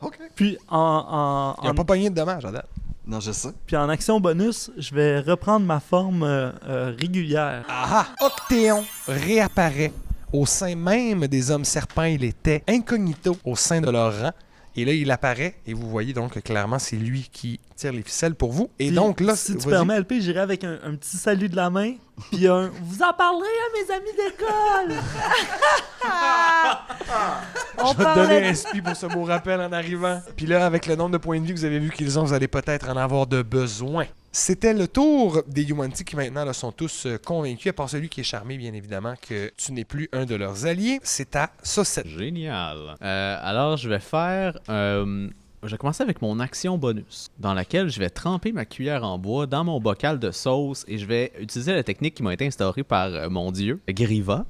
OK. Puis Ils n'ont pas pogné de dommages à date. Non, je sais. puis en action bonus, je vais reprendre ma forme régulière. Ah! Octéon réapparaît au sein même des hommes serpents. Il était incognito au sein de leur rang. Et là, il apparaît et vous voyez donc que clairement, c'est lui qui tire les ficelles pour vous. Et Puis, donc là, si tu vas-y. permets, LP, j'irai avec un petit salut de la main, puis un « Vous en parlerez à mes amis d'école! On Je vais te donner parlait un SP pour ce beau rappel en arrivant. Puis là, avec le nombre de points de vie que vous avez vu qu'ils ont, vous allez peut-être en avoir de besoin. C'était le tour des Yuan-Ti qui maintenant là, sont tous convaincus, à part celui qui est charmé, bien évidemment, que tu n'es plus un de leurs alliés. C'est à Saucette. Génial. Alors, je vais faire... je vais commencer avec mon action bonus, dans laquelle je vais tremper ma cuillère en bois dans mon bocal de sauce et je vais utiliser la technique qui m'a été instaurée par mon dieu, Griva.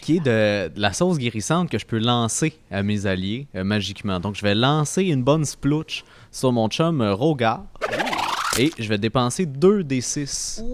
Qui est de la sauce guérissante que je peux lancer à mes alliés magiquement. Donc, je vais lancer une bonne splouch sur mon chum Rogar. Et je vais dépenser 2 des 6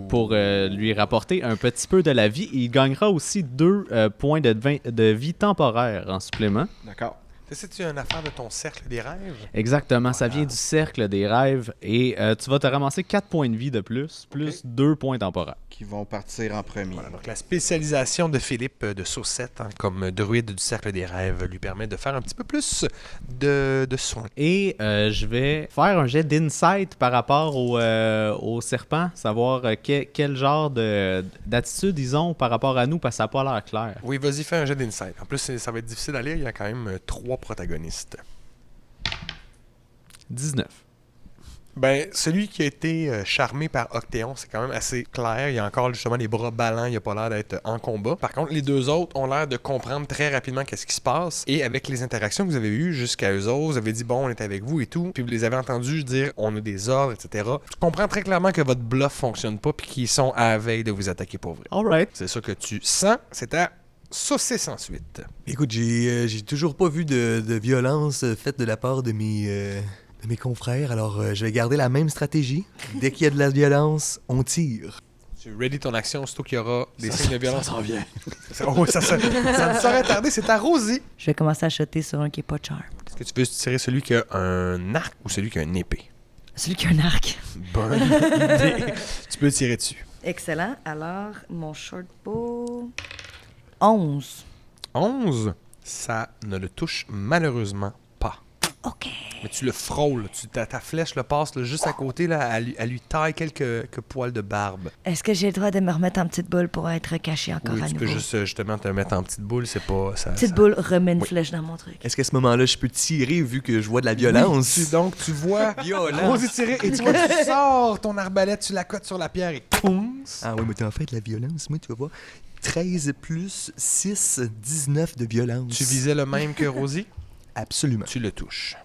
pour lui rapporter un petit peu de la vie. Il gagnera aussi 2 points de vie temporaire en supplément. D'accord. C'est-tu une affaire de ton cercle des rêves? Exactement, ça vient du cercle des rêves. Et tu vas te ramasser 4 points de vie de plus 2 points temporaires. Qui vont partir en premier. Voilà, donc la spécialisation de Philippe de Saucette comme druide du cercle des rêves lui permet de faire un petit peu plus de soins. Et je vais faire un jet d'insight par rapport au serpent, savoir quel genre d'attitude ils ont par rapport à nous, parce que ça n'a pas l'air clair. Oui, vas-y, fais un jet d'insight. En plus, ça va être difficile à lire, il y a quand même 3 protagonistes. 19. Ben, celui qui a été charmé par Octéon, c'est quand même assez clair. Il y a encore justement les bras ballants, il a pas l'air d'être en combat. Par contre, les deux autres ont l'air de comprendre très rapidement qu'est-ce qui se passe. Et avec les interactions que vous avez eues jusqu'à eux autres, vous avez dit bon, on est avec vous et tout. Puis vous les avez entendus dire on a des ordres, etc. Tu comprends très clairement que votre bluff fonctionne pas puis qu'ils sont à la veille de vous attaquer pour vrai. Alright. C'est ça que tu sens. C'est à Saucisse ensuite. Écoute, j'ai toujours pas vu de violence faite de la part de mes confrères, alors je vais garder la même stratégie. Dès qu'il y a de la violence, on tire. Tu ready ton action, surtout qu'il y aura des signes de violence. Ça s'en vient. ça ne saurait tarder, c'est à Rosie. Je vais commencer à shotter sur un qui est pas charm. Est-ce que tu veux tirer celui qui a un arc ou celui qui a une épée? Celui qui a un arc. Bonne idée. Tu peux tirer dessus. Excellent. Alors, mon short bow... 11. 11, ça ne le touche malheureusement pas. OK. Mais tu le frôles. Ta flèche le passe là, juste à côté, là, elle lui taille quelques poils de barbe. Est-ce que j'ai le droit de me remettre en petite boule pour être caché encore Oui, à tu nouveau? peux juste justement te mettre en petite boule, c'est pas... Petite boule, remets une Oui. flèche dans mon truc. Est-ce qu'à ce moment-là, je peux tirer vu que je vois de la violence? Oui, donc tu vois Rosie tirer et tu vois, tu sors ton arbalète, tu la cotes sur la pierre et poum! Ah oui, mais t'as en fait de la violence, moi, tu vas voir. 13 plus 6, 19 de violence. Tu visais le même que Rosie? Absolument. Tu le touches.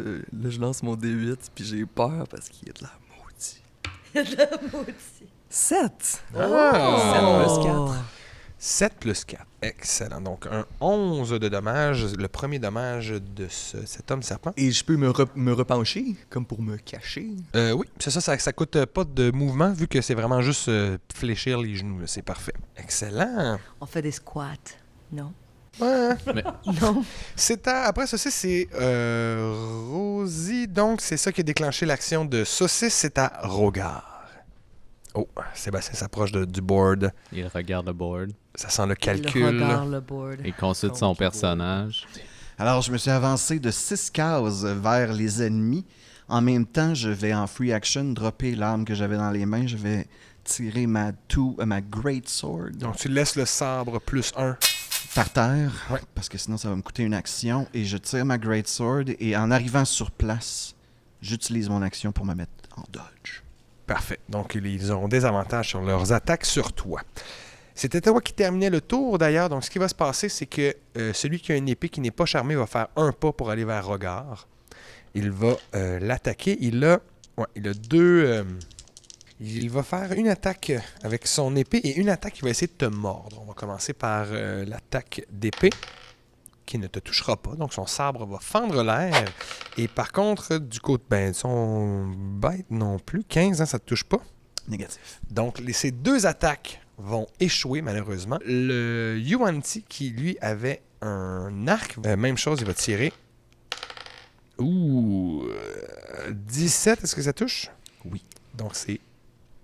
Là, je lance mon D8, puis j'ai peur parce qu'il y a de la maudit. Il y a de la maudit. 7! Ah! 7 plus 4. 7 plus 4. Excellent. Donc, un 11 de dommages. Le premier dommage de cet homme serpent. Et je peux me repencher, comme pour me cacher. Oui, c'est ça coûte pas de mouvement, vu que c'est vraiment juste fléchir les genoux. là. C'est parfait. Excellent. On fait des squats. Non? Ouais. Non. Après ceci, c'est Rosie. Donc, c'est ça qui a déclenché l'action de Saucisse. C'est à Rogar. Oh, Sébastien s'approche du board. Il regarde le board. Ça sent le Le calcul. regard, le board. Il consulte son personnage. Alors, je me suis avancé de 6 cases vers les ennemis. En même temps, je vais en free action dropper l'arme que j'avais dans les mains. Je vais tirer ma Great Sword Donc, tu laisses le sabre plus 1. par terre, Ouais. parce que sinon, ça va me coûter une action. Et je tire ma Great Sword et en arrivant sur place, j'utilise mon action pour me mettre en dodge. Parfait. Donc, ils auront des avantages sur leurs attaques sur toi. C'était toi qui terminais le tour, d'ailleurs. Donc, ce qui va se passer, c'est que celui qui a une épée qui n'est pas charmée va faire un pas pour aller vers Rogard. Il va l'attaquer. Il a deux... il va faire une attaque avec son épée et une attaque qui va essayer de te mordre. On va commencer par l'attaque d'épée, qui ne te touchera pas. Donc, son sabre va fendre l'air. Et par contre, du côté... son bête non plus. 15, hein, ça ne te touche pas. Négatif. Donc, ces deux attaques vont échouer, malheureusement. Le Yuan-Ti, qui, lui, avait un arc, même chose, il va tirer. 17, est-ce que ça touche? Oui. Donc, c'est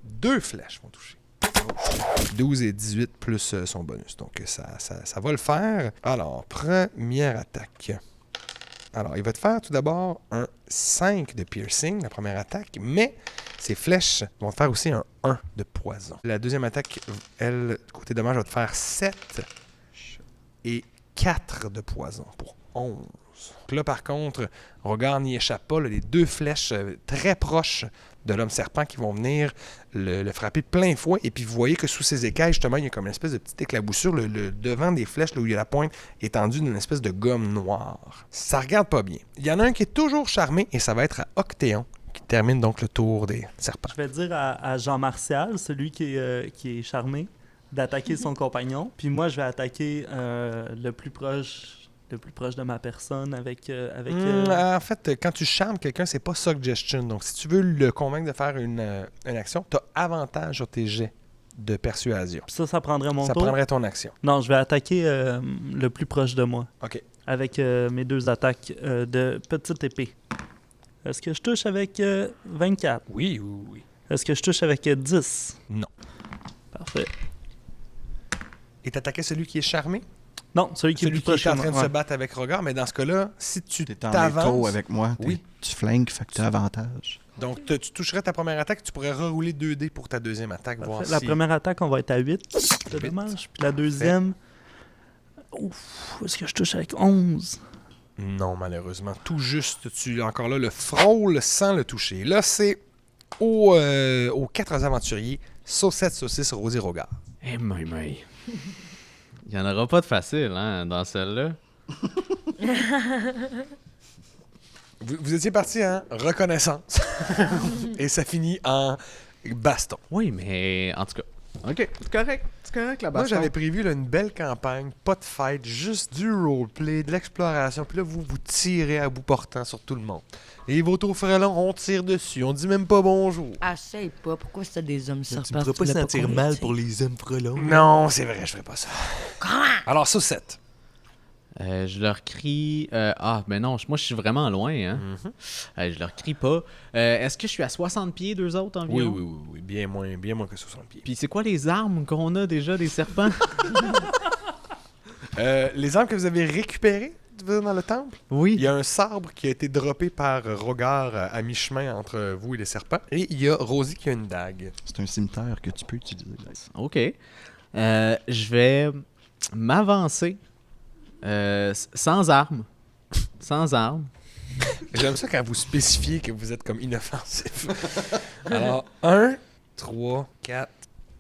2 flèches vont toucher. 12 et 18 plus son bonus. Donc, ça va le faire. Alors, première attaque. Alors, il va te faire tout d'abord un 5 de piercing, la première attaque, mais ces flèches vont te faire aussi un 1 de poison. La deuxième attaque, elle, côté dommage, va te faire 7 et 4 de poison pour 11. Donc là, par contre, Rogard n'y échappe pas. Là, les 2 flèches très proches de l'homme serpent qui vont venir le frapper de plein fouet. Et puis, vous voyez que sous ses écailles, justement, il y a comme une espèce de petite éclaboussure. Le devant des flèches, là où il y a la pointe, est tendu d'une espèce de gomme noire. Ça regarde pas bien. Il y en a un qui est toujours charmé, et ça va être à Octéon, qui termine donc le tour des serpents. Je vais dire à Jean-Martial, celui qui est charmé, d'attaquer son compagnon. Puis moi, je vais attaquer le plus proche de ma personne avec... En fait, quand tu charmes quelqu'un, c'est pas suggestion. Donc, si tu veux le convaincre de faire une action, tu as avantage sur tes jets de persuasion. Ça prendrait mon Ça tour. prendrait ton action. Non, je vais attaquer le plus proche de moi. OK. Avec mes 2 attaques de petite épée. Est-ce que je touche avec 24? Oui. Est-ce que je touche avec 10? Non. Parfait. Et t'attaquais celui qui est charmé? Non, celui qui est le Celui plus qui est proche en de train de moi. se battre avec Rogard, mais dans ce cas-là, si tu T'es en t'avances... écho avec moi. Oui. Tu flanques, fait que t'as avantage. Donc, tu toucherais ta première attaque, tu pourrais rerouler 2 dés pour ta deuxième attaque, voir Parfait. La si... première attaque, on va être à 8. C'est 8. dommage. Puis la deuxième... Ouf, est-ce que je touche avec 11? Non, malheureusement. Tout juste, encore là, le frôle sans le toucher. Là, c'est aux 4 aventuriers, Saucette, Saucisse, Rosé, Rogard. Eh, mais. Il n'y en aura pas de facile, hein, dans celle-là. Vous étiez parti en reconnaissance. Et ça finit en baston. Oui, mais en tout cas. OK, c'est correct. C'est correct, la Moi, baston. j'avais prévu là, une belle campagne, pas de fight, juste du roleplay, de l'exploration. Puis là, vous tirez à bout portant sur tout le monde. Et vos frelons, on tire dessus. On dit même pas bonjour. Essaye pas. Pourquoi c'était des hommes serpents? Tu ne pourras pas voulais sentir qu'on mal les pour les hommes frelons. Non, c'est vrai, je ferai pas ça. Comment? Alors, Saucette. Je leur crie... ben non, moi, je suis vraiment loin, hein. Je leur crie pas. Est-ce que je suis à 60 pieds, d'eux autres, environ? Oui. Bien moins que 60 pieds. Puis c'est quoi les armes qu'on a déjà, des serpents? Les armes que vous avez récupérées dans le temple, Oui. il y a un sabre qui a été droppé par Rogard à mi-chemin entre vous et les serpents. Et il y a Rosie qui a une dague. C'est un cimetière que tu peux utiliser. OK. Je vais m'avancer sans armes. Sans armes. J'aime ça quand vous spécifiez que vous êtes comme inoffensif. Alors, 1, 3, 4,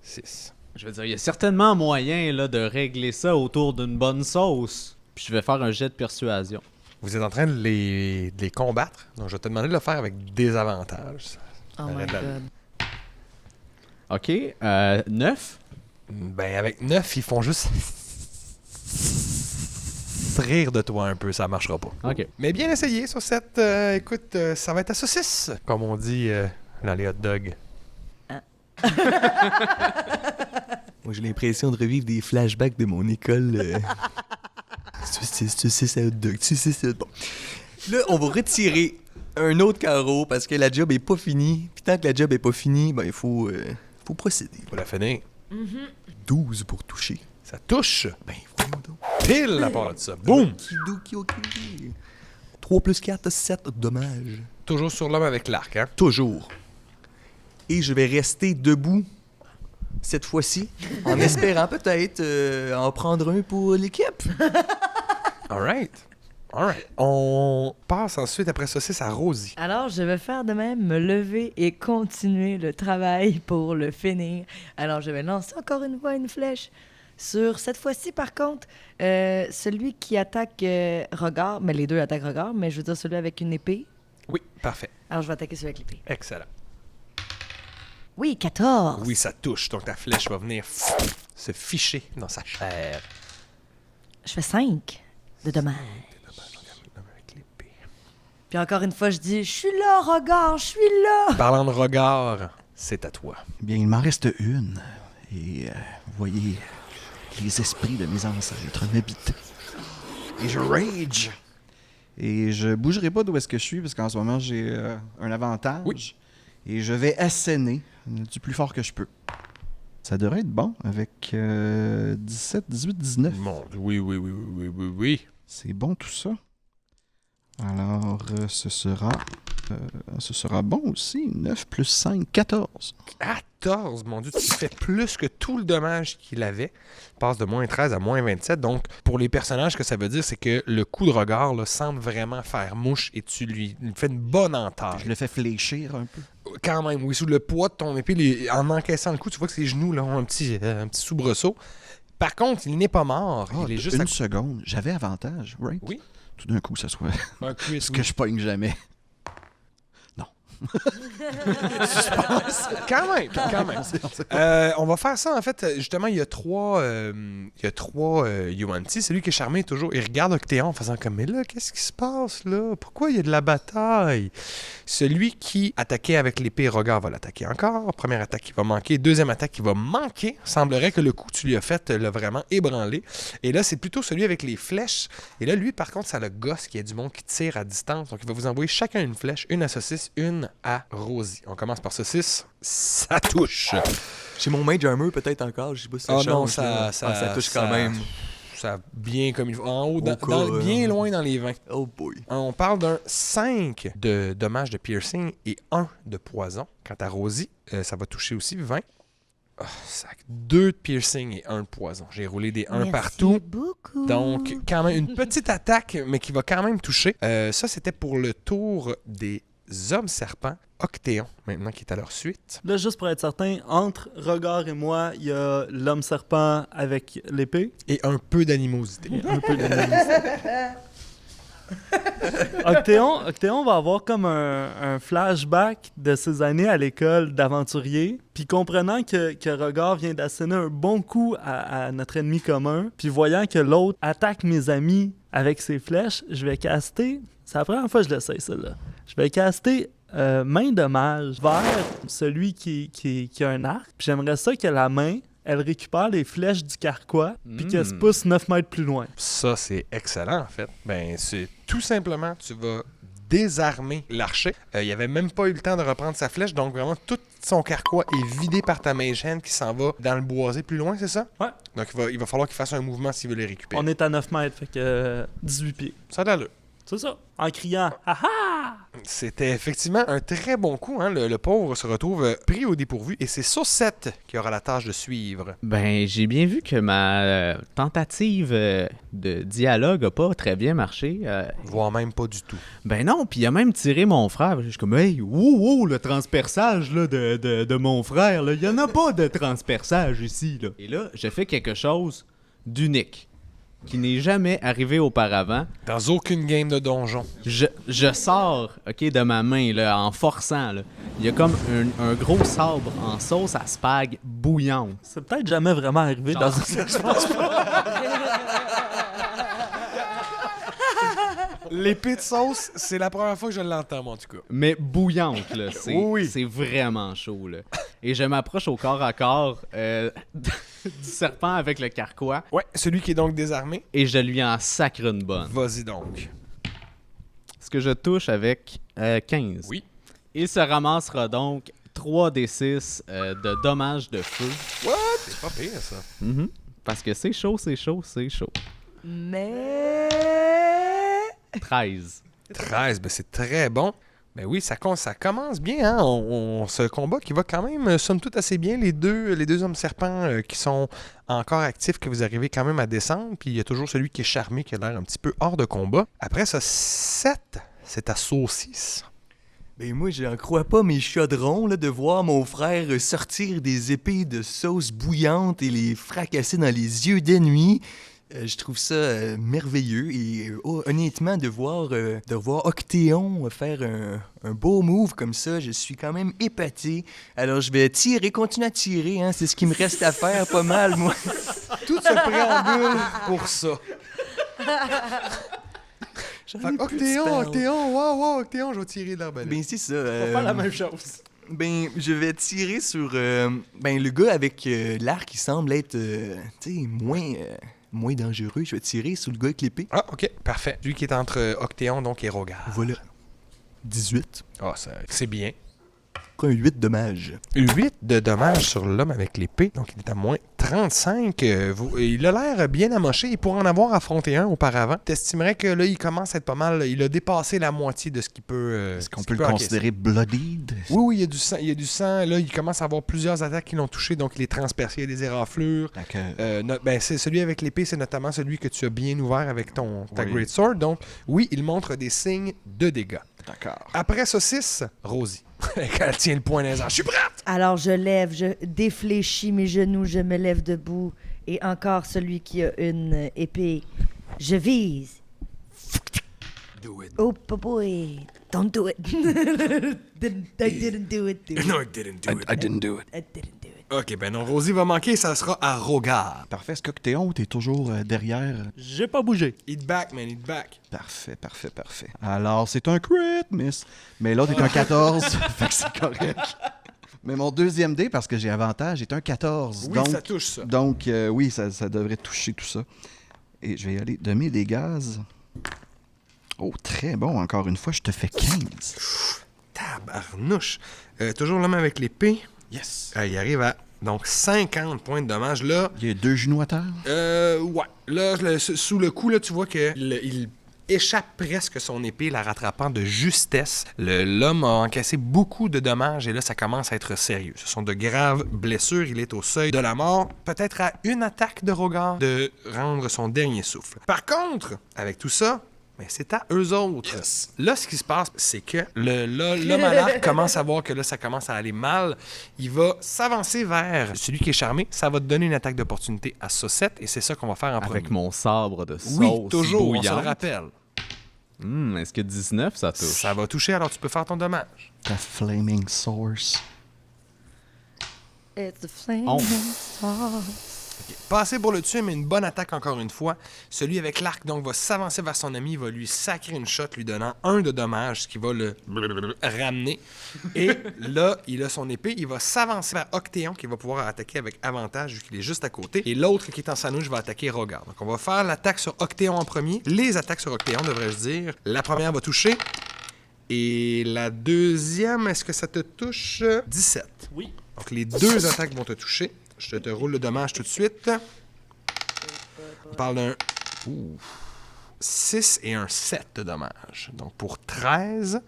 6. Je veux dire, il y a certainement moyen là, de régler ça autour d'une bonne sauce. Puis je vais faire un jet de persuasion. Vous êtes en train de les combattre. Donc, je vais te demander de le faire avec des avantages. Oh my Arrête là. god. OK. 9. Ben, avec 9, ils font juste rire de toi un peu. Ça marchera pas. OK. Mais bien essayé sur cette... écoute, ça va être à saucisse, comme on dit dans les hot dogs. Moi, j'ai l'impression de revivre des flashbacks de mon école. Saucisse à hot dog. Bon. Là, on va retirer un autre carreau parce que la job est pas finie. Puis tant que la job est pas finie, ben il faut Faut procéder. Faut la finir. 12 pour toucher. Ça touche. Ben, voyons donc. Pile à part de ça. Boum! Kidoki, ok. 3 plus 4, 7 dommages. Toujours sur l'homme avec l'arc, hein? Toujours. Et je vais rester debout cette fois-ci, en espérant peut-être en prendre un pour l'équipe. Alright. On passe ensuite, après ça, c'est à Rosie. Alors, je vais faire de même, me lever et continuer le travail pour le finir. Alors, je vais lancer encore une fois une flèche sur, cette fois-ci, par contre, celui qui attaque regard, mais les deux attaquent regard, mais je veux dire celui avec une épée. Oui, parfait. Alors, je vais attaquer celui avec l'épée. Excellent. Oui, 14. Oui, ça touche. Donc ta flèche va venir se ficher dans sa chair. Je fais 5 de dommages. Avec l'épée. Puis encore une fois, je dis, je suis là, regard, je suis là. Parlant de regard, c'est à toi. Bien, il m'en reste une. Et vous voyez, les esprits de mes ancêtres m'habitent. Et je rage. Et je bougerai pas d'où est-ce que je suis, parce qu'en ce moment, j'ai un avantage. Oui. Et je vais asséner du plus fort que je peux. Ça devrait être bon, avec 17, 18, 19. Mon Dieu, oui. C'est bon tout ça. Alors, ce sera bon aussi. 9 plus 5, 14. 14, mon Dieu, tu fais plus que tout le dommage qu'il avait. Il passe de moins 13 à moins 27. Donc, pour les personnages, ce que ça veut dire, c'est que le coup de regard là, semble vraiment faire mouche et tu lui fais une bonne entaille. Je le fais fléchir un peu. Quand même, oui, sous le poids de ton épée, en encaissant le coup, tu vois que ses genoux là, ont un petit soubresaut. Par contre, il n'est pas mort. Ah, Il est juste une seconde. J'avais avantage, right? Oui. Tout d'un coup, ça soit un crit, ce que je pogne jamais. Quand même. On va faire ça, en fait. Justement, il y a trois Yuan-Ti. Celui qui est charmé toujours. Il regarde Octéon en faisant comme, mais là, qu'est-ce qui se passe, là? Pourquoi il y a de la bataille? Celui qui attaquait avec l'épée regard va l'attaquer encore. Première attaque qui va manquer. Deuxième attaque qui va manquer. Semblerait que le coup que tu lui as fait l'a vraiment ébranlé. Et là, c'est plutôt celui avec les flèches. Et là, lui, par contre, ça le gosse qui a du monde qui tire à distance. Donc, il va vous envoyer chacun une flèche. Une à Saucisse, une à Rosie. On commence par Saucisse. Ça touche. J'ai mon Mage Armor peut-être encore. Je sais pas si ça change. Non, là. Ça touche quand même. Ça bien comme il faut. En haut, Au bien loin dans les 20. Oh boy. On parle d'un 5 de dommages de piercing et 1 de poison. Quant à Rosie, ça va toucher aussi 20. Oh, sac. 2 de piercing et 1 de poison. J'ai roulé des 1 Merci partout. beaucoup. Donc, quand même, une petite attaque, mais qui va quand même toucher. Ça, c'était pour le tour des hommes serpents. Octéon, maintenant, qui est à leur suite. Là, juste pour être certain, entre Regard et moi, il y a l'homme serpent avec l'épée. Et un peu d'animosité. Un peu Octéon va avoir comme un flashback de ses années à l'école d'aventurier. Puis comprenant que Regard vient d'asséner un bon coup à notre ennemi commun, puis voyant que l'autre attaque mes amis avec ses flèches, je vais caster... C'est la première fois que je l'essaye, celle-là. Je vais caster main de mage vers celui qui a un arc. Puis j'aimerais ça que la main, elle récupère les flèches du carquois, puis qu'elle se pousse 9 mètres plus loin. Ça, c'est excellent, en fait. Ben, c'est tout simplement, tu vas désarmer l'archer. Il avait même pas eu le temps de reprendre sa flèche, donc vraiment, tout son carquois est vidé par ta mage hand qui s'en va dans le boisé plus loin, c'est ça? Ouais. Donc, il va falloir qu'il fasse un mouvement s'il veut les récupérer. On est à 9 mètres, fait que 18 pieds. Ça a l'allure. C'est ça. En criant « Ah ah! » C'était effectivement un très bon coup. Hein? Le pauvre se retrouve pris au dépourvu et c'est Saucette qui aura la tâche de suivre. Ben, j'ai bien vu que ma tentative de dialogue a pas très bien marché. Voire même pas du tout. Ben non, puis il a même tiré mon frère. Je suis comme, hey, wow, le transperçage là, de mon frère, il y en a pas de transperçage ici. Là. Et là, j'ai fait quelque chose d'unique, qui n'est jamais arrivé auparavant. Dans aucune game de donjon. Je sors, OK, de ma main, là, en forçant, là. Il y a comme un gros sabre en sauce à spag bouillante. C'est peut-être jamais vraiment arrivé dans une... L'épée de sauce, c'est la première fois que je l'entends, moi, en tout cas. Mais bouillante, là. Oui. C'est vraiment chaud, là. Et je m'approche au corps à corps du serpent avec le carquois. Ouais, celui qui est donc désarmé. Et je lui en sacre une bonne. Vas-y donc. Ce que je touche avec 15. Oui. Il se ramassera donc 3d6 de dommages de feu. C'est pas pire, ça. Mhm. Parce que c'est chaud, c'est chaud, c'est chaud. Mais... 13. 13, ben c'est très bon. Ben oui, ça commence bien, hein? Ce combat qui va quand même, somme toute, assez bien. Les deux hommes serpents qui sont encore actifs, que vous arrivez quand même à descendre. Puis il y a toujours celui qui est charmé, qui a l'air un petit peu hors de combat. Après ça, 7, c'est à saucisse. Ben moi, j'en crois pas mes chaudrons là, de voir mon frère sortir des épées de sauce bouillante et les fracasser dans les yeux d'ennemi. Je trouve ça merveilleux et honnêtement, de voir Octéon faire un beau move comme ça, je suis quand même épaté. Alors je vais continuer à tirer, hein, c'est ce qui me reste à faire pas mal, moi. Tout ce préambule pour ça. Fait que Octéon, wow, Octéon, je vais tirer de l'arbalète. Ben c'est ça. On va faire la même chose. Ben, je vais tirer sur le gars avec l'arc qui semble être moins dangereux. Je vais tirer sur le gars avec l'épée. Ah, ok, parfait. Lui qui est entre Octéon donc et Rogar. Voilà. 18. Ah, c'est bien. Un 8 dommages. 8 de dommages sur l'homme avec l'épée, donc il est à moins 35. Il a l'air bien amoché, et pour en avoir affronté un auparavant, t'estimerais que là, il commence à être pas mal, il a dépassé la moitié de ce qu'il peut... Est-ce qu'on peut le considérer bloodied? Oui, il y a du sang, là, il commence à avoir plusieurs attaques qui l'ont touché, donc il est transpercé, il y a des éraflures. C'est celui avec l'épée, c'est notamment celui que tu as bien ouvert avec ta Great Sword, donc oui, il montre des signes de dégâts. D'accord. Après ça, 6, Rosie. Elle tient le poing dans les airs. Je suis prête! Alors je défléchis mes genoux, je me lève debout. Et encore celui qui a une épée. Je vise. Do it. Oh, boy. Don't do it. I didn't do it. No, I didn't do it. I didn't do it. I didn't do it. OK, ben non, Rosie va manquer, ça sera à Rogar. Parfait. Est-ce qu'Octéon, t'es toujours derrière? J'ai pas bougé. Eat back, man, eat back. Parfait. Alors, c'est un crit, miss. Mais l'autre est un 14, fait que c'est correct. Mais mon deuxième dé, parce que j'ai avantage, est un 14. Oui, ça touche ça. Donc, oui, ça devrait toucher tout ça. Et je vais y aller de mes dégâts. Oh, très bon. Encore une fois, je te fais 15. Tabarnouche. Toujours l'homme avec l'épée. Yes. Il arrive à, donc, 50 points de dommage. Là, Il y a 2 genoux à terre. ouais. Là, sous le coup, là, tu vois que il échappe presque son épée, la rattrapant de justesse. L'homme a encaissé beaucoup de dommages et là, ça commence à être sérieux. Ce sont de graves blessures. Il est au seuil de la mort. Peut-être à une attaque de Rogar de rendre son dernier souffle. Par contre, avec tout ça, mais c'est à eux autres. Yes. Là, ce qui se passe, c'est que l'homme à l'arc commence à voir que là, ça commence à aller mal. Il va s'avancer vers celui qui est charmé. Ça va te donner une attaque d'opportunité à Saucette et c'est ça qu'on va faire en premier. Avec mon sabre de sauce Oui, toujours, on se le bouillante. rappelle. Est-ce que 19, ça touche? Ça va toucher, alors tu peux faire ton dommage. Ta flaming source. It's a flame. Oh. Passez pour le tuer, mais une bonne attaque encore une fois. Celui avec l'arc, donc, va s'avancer vers son ami, il va lui sacrer une shot, lui donnant 1 de dommage, ce qui va le ramener. Et là, il a son épée, il va s'avancer vers Octéon, qui va pouvoir attaquer avec avantage, vu qu'il est juste à côté. Et l'autre qui est en sandwich va attaquer Rogar. Donc, on va faire l'attaque sur Octéon en premier. Les attaques sur Octéon, devrais-je dire. La première va toucher. Et la deuxième, est-ce que ça te touche? 17. Oui. Donc, les deux attaques vont te toucher. Je te roule le dommage tout de suite. On parle d'un 6 et un 7 de dommage. Donc, pour 13.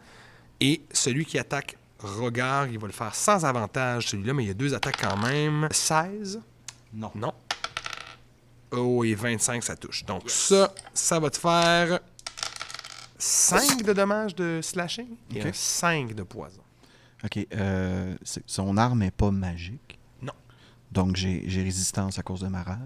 Et celui qui attaque Rogar, il va le faire sans avantage, celui-là, mais il y a 2 attaques quand même. 16? Non. Non. Oh, et 25, ça touche. Donc, ça va te faire 5 de dommage de slashing et Ok. un 5 de poison. OK. Son arme n'est pas magique. Non. Donc, j'ai résistance à cause de ma rage.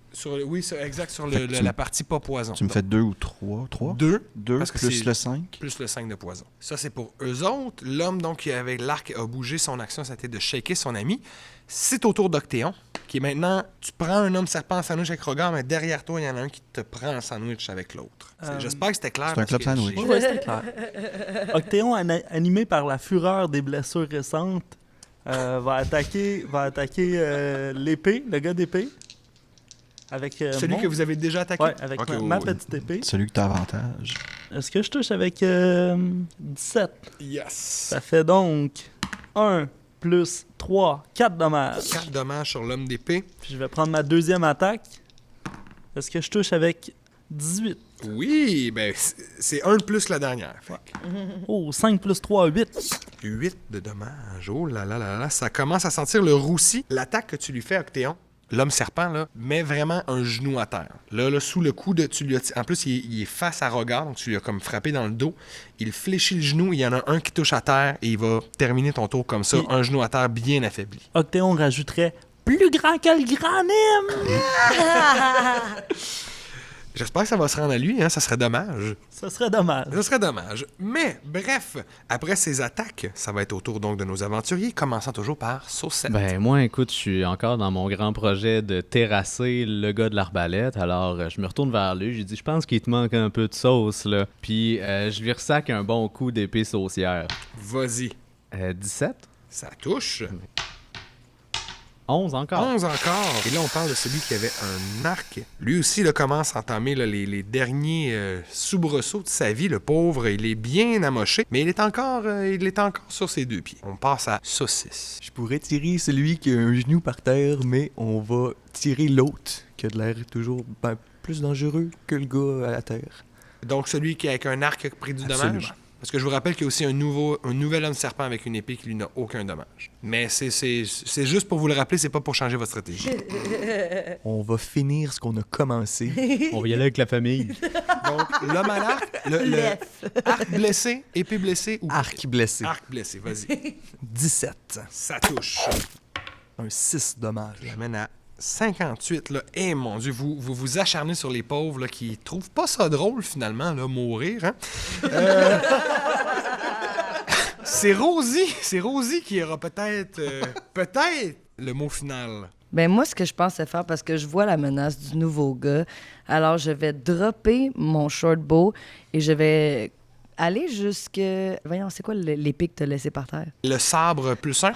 Oui, exact, sur Fait que la partie pas poison. Tu me fais 2 ou 3? 3? 2. 2 parce que plus c'est- le 5? Plus le 5 de poison. Ça, c'est pour eux autres. L'homme, donc, qui avec l'arc a bougé son action, c'était de shaker son ami. C'est au tour d'Octéon, qui est maintenant... Tu prends un homme serpent en sandwich avec Rogar, mais derrière toi, il y en a un qui te prend en sandwich avec l'autre. J'espère que c'était clair. C'est un parce club que sandwich. j'ai- Ouais, c'était clair. Octéon, animé par la fureur des blessures récentes, va attaquer l'épée, le gars d'épée. Avec Celui mon- que vous avez déjà attaqué? Ouais, avec Ok, ma oui. petite épée. Celui que tu as avantage. Est-ce que je touche avec 17? Yes. Ça fait donc 1, plus 3, 4 dommages. 4 dommages sur l'homme d'épée. Puis je vais prendre ma deuxième attaque. Est-ce que je touche avec 18? Oui, ben c'est 1 de plus que la dernière. Fait que Oh, 5 plus 3, 8. 8 de dommages. Oh là là là là, ça commence à sentir le roussi. L'attaque que tu lui fais, Octéon, l'homme serpent, là, met vraiment un genou à terre. Là, sous le coup de... En plus, il est face à Rogard, donc tu lui as comme frappé dans le dos. Il fléchit le genou, il y en a un qui touche à terre et il va terminer ton tour comme ça, Et- un genou à terre bien affaibli. Octéon rajouterait plus grand que le grand Nîmes. J'espère que ça va se rendre à lui, hein, ça serait dommage. Ça serait dommage. Ça serait dommage. Mais, bref, après ces attaques, ça va être au tour donc de nos aventuriers, commençant toujours par Saucette. Ben moi, écoute, je suis encore dans mon grand projet de terrasser le gars de l'arbalète. Alors, je me retourne vers lui. J'ai dit, je pense qu'il te manque un peu de sauce, là. Puis, je lui ressac un bon coup d'épée saucière. Vas-y. 17? Ça touche. 11 encore. 11 encore. Et là, on parle de celui qui avait un arc. Lui aussi, là, commence à entamer là, les derniers soubresauts de sa vie. Le pauvre, il est bien amoché, mais il est encore sur ses 2 pieds. On passe à Saucisse. Je pourrais tirer celui qui a un genou par terre, mais on va tirer l'autre, qui a de l'air toujours plus dangereux que le gars à la terre. Donc, celui qui, avec un arc, a pris du Absolument. dommage. Parce que je vous rappelle qu'il y a aussi un nouvel homme serpent avec une épée qui lui n'a aucun dommage. Mais c'est juste pour vous le rappeler, c'est pas pour changer votre stratégie. On va finir ce qu'on a commencé. On va y aller avec la famille. Donc, l'homme à l'arc, le arc blessé, épée blessée ou Arc blessé. arc blessé, vas-y. 17. Ça touche. Un 6 dommage. J'amène à 58, là. Eh, mon Dieu, vous acharnez sur les pauvres, là, qui trouvent pas ça drôle, finalement, là, mourir, hein? C'est Rosie qui aura peut-être le mot final. Ben moi, ce que je pensais faire, parce que je vois la menace du nouveau gars, alors je vais dropper mon short bow et je vais aller jusque... Voyons, c'est quoi l'épée que t'as laissé par terre? Le sabre plus 1.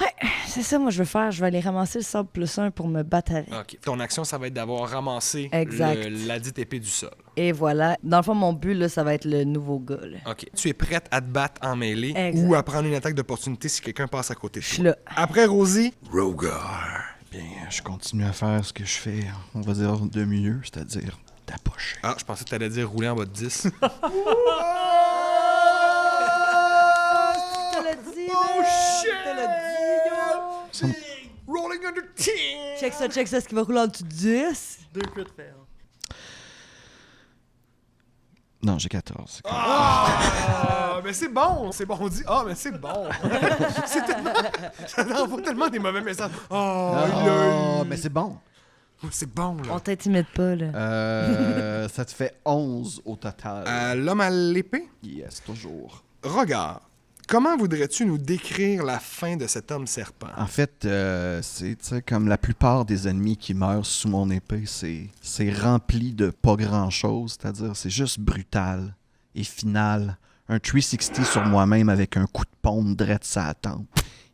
C'est ça, moi, je veux faire. Je vais aller ramasser le sabre plus 1 pour me battre avec. OK. Ton action, ça va être d'avoir ramassé Exact. la dite épée du sol. Et voilà. Dans le fond, mon but, là, ça va être le nouveau gars, là. OK. Tu es prête à te battre en mêlée Exact. ou à prendre une attaque d'opportunité si quelqu'un passe à côté de Je suis toi. là. Après Rosie, Rogar. Bien, je continue à faire ce que je fais, on va dire, de mieux, c'est-à-dire d'approcher. Ah, je pensais que tu allais dire rouler en bas de 10. Rolling under 10! Check ça, ce qui va rouler en dessous de 10. 2 coups de fer. Non, j'ai 14. Ah, mais c'est bon! On dit, ah, mais c'est bon! C'est tellement... Ça envoie tellement des mauvais messages. Oh, Oh, mais c'est bon. c'est bon, là. On t'intimide pas, là. Ça te fait 11 au total. L'homme à l'épée? Yes, toujours. Regarde, comment voudrais-tu nous décrire la fin de cet homme serpent? En fait, c'est tu sais, comme la plupart des ennemis qui meurent sous mon épée, c'est rempli de pas grand-chose. C'est-à-dire, c'est juste brutal et final. Un 360 sur moi-même avec un coup de paume drette sa tempe.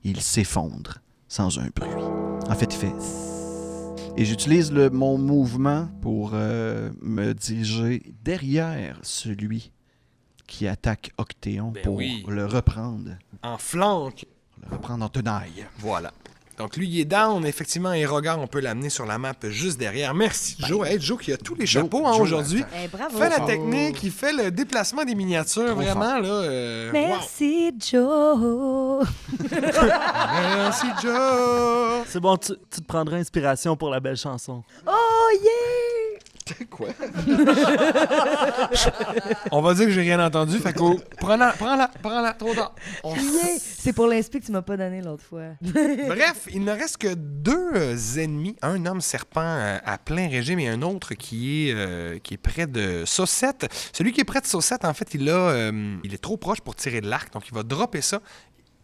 Il s'effondre sans un bruit. En fait, il fait... Et j'utilise mon mouvement pour me diriger derrière celui qui attaque Octéon Ben pour oui. le reprendre. En flanque. Le reprendre en tenaille. Voilà. Donc, lui, il est down. Effectivement, et Rogar, on peut l'amener sur la map juste derrière. Merci, Joe. Hey, Joe qui a tous les chapeaux hein, Joe, aujourd'hui. Eh, bravo. Fait la technique, il fait le déplacement des miniatures. Vraiment, là. Merci, Joe. Wow. Merci, Joe. C'est bon, tu te prendras inspiration pour la belle chanson. Oh, yeah! Quoi? On va dire que j'ai rien entendu. Fait que prends-la, trop tard. Yeah! C'est pour l'inspi que tu m'as pas donné l'autre fois. Bref, il ne reste que 2 ennemis. Un homme serpent à plein régime et un autre qui est près de Saucette. Celui qui est près de Saucette, en fait, il est trop proche pour tirer de l'arc, donc il va dropper ça.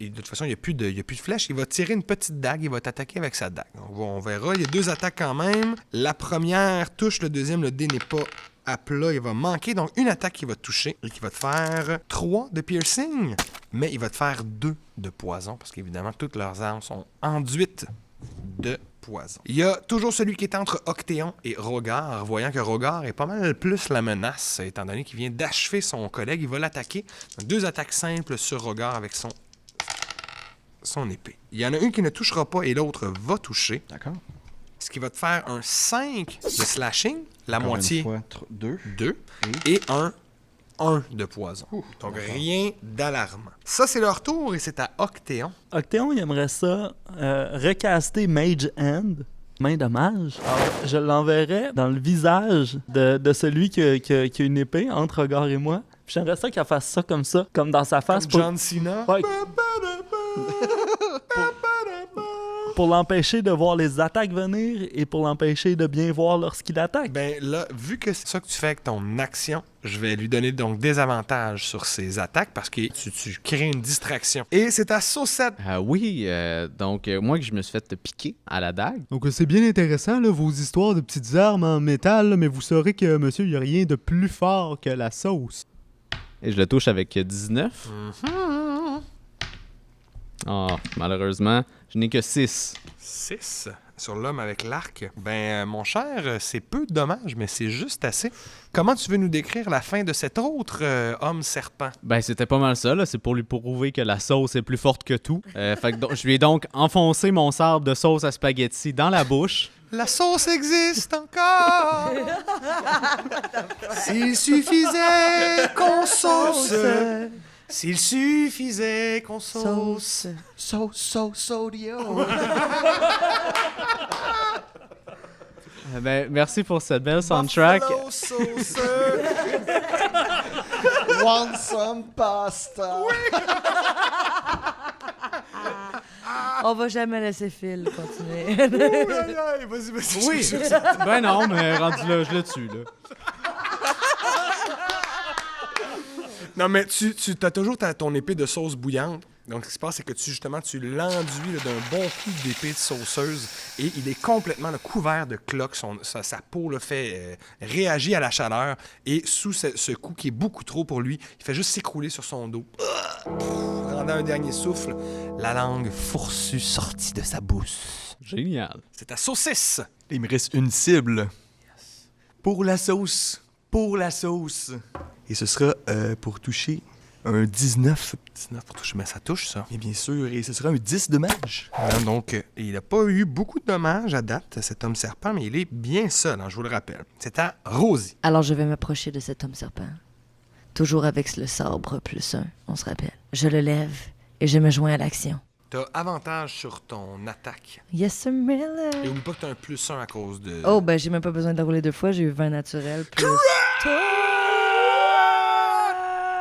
Et de toute façon, il n'y a plus de flèche. Il va tirer une petite dague. Il va t'attaquer avec sa dague. On verra. Il y a 2 attaques quand même. La première touche, le deuxième, le dé n'est pas à plat. Il va manquer. Donc, une attaque qui va te toucher et qui va te faire 3 de piercing. Mais il va te faire 2 de poison parce qu'évidemment, toutes leurs armes sont enduites de poison. Il y a toujours celui qui est entre Octéon et Rogar, voyant que Rogar est pas mal plus la menace, étant donné qu'il vient d'achever son collègue. Il va l'attaquer. Donc, 2 attaques simples sur Rogar avec son son épée. Il y en a une qui ne touchera pas et l'autre va toucher. D'accord. Ce qui va te faire un 5 de slashing, la Encore moitié une fois, 2. 2, et un 1 de poison. Donc rien d'alarmant. Ça, c'est leur tour et c'est à Octéon. Octéon, il aimerait ça recaster Mage Hand, main de mage. Alors, je l'enverrai dans le visage de celui qui a une épée entre Rogard et moi. Puis j'aimerais ça qu'elle fasse ça, comme dans sa face. Comme John Cena. Ouais. Pour l'empêcher de voir les attaques venir et pour l'empêcher de bien voir lorsqu'il attaque. Ben là, vu que c'est ça que tu fais avec ton action, je vais lui donner donc des avantages sur ses attaques parce que tu crées une distraction. Et c'est à Saucette. Oui, donc moi que je me suis fait piquer à la dague. Donc c'est bien intéressant, là, vos histoires de petites armes en métal, là, mais vous saurez que, monsieur, il n'y a rien de plus fort que la sauce. Et je le touche avec 19. Oh, malheureusement, je n'ai que 6. 6 sur l'homme avec l'arc. Ben, mon cher, c'est peu de dommages, mais c'est juste assez. Comment tu veux nous décrire la fin de cet autre homme serpent? Ben, c'était pas mal ça, là. C'est pour lui prouver que la sauce est plus forte que tout. Fait que je lui ai donc enfoncé mon sabre de sauce à spaghetti dans la bouche. La sauce existe encore! S'il suffisait qu'on sauce! S'il suffisait qu'on sauce! Sodio. Ben, merci pour cette belle soundtrack. Buffalo sauce! Want some pasta. On va jamais laisser Phil continuer. Vas-y. Oui! Ben non, mais rendu là, je le tue, là. Non, mais tu as toujours ton épée de sauce bouillante. Donc, ce qui se passe, c'est que tu l'enduis là, d'un bon coup d'épée de sauceuse et il est complètement là, couvert de cloques. Sa peau là, fait réagir à la chaleur et sous ce coup qui est beaucoup trop pour lui, il fait juste s'écrouler sur son dos. Rendant un dernier souffle, la langue foursue sortie de sa bouche. Génial. C'est ta saucisse! Il me reste une cible. Pour la sauce. Pour la sauce. Et ce sera pour toucher un 19. 19 pour toucher, mais ça touche ça. Et bien sûr, et ce sera un 10 de mage. Donc, il n'a pas eu beaucoup de dommages à date, cet homme serpent, mais il est bien seul, hein, je vous le rappelle. C'est à Rosie. Alors je vais m'approcher de cet homme serpent. Toujours avec le sabre +1, on se rappelle. Je le lève et je me joins à l'action. T'as avantage sur ton attaque. Yes, sir, Miller. Et oublie pas que t'as un +1 à cause de... Oh, ben j'ai même pas besoin de rouler 2 fois, j'ai eu 20 naturel plus...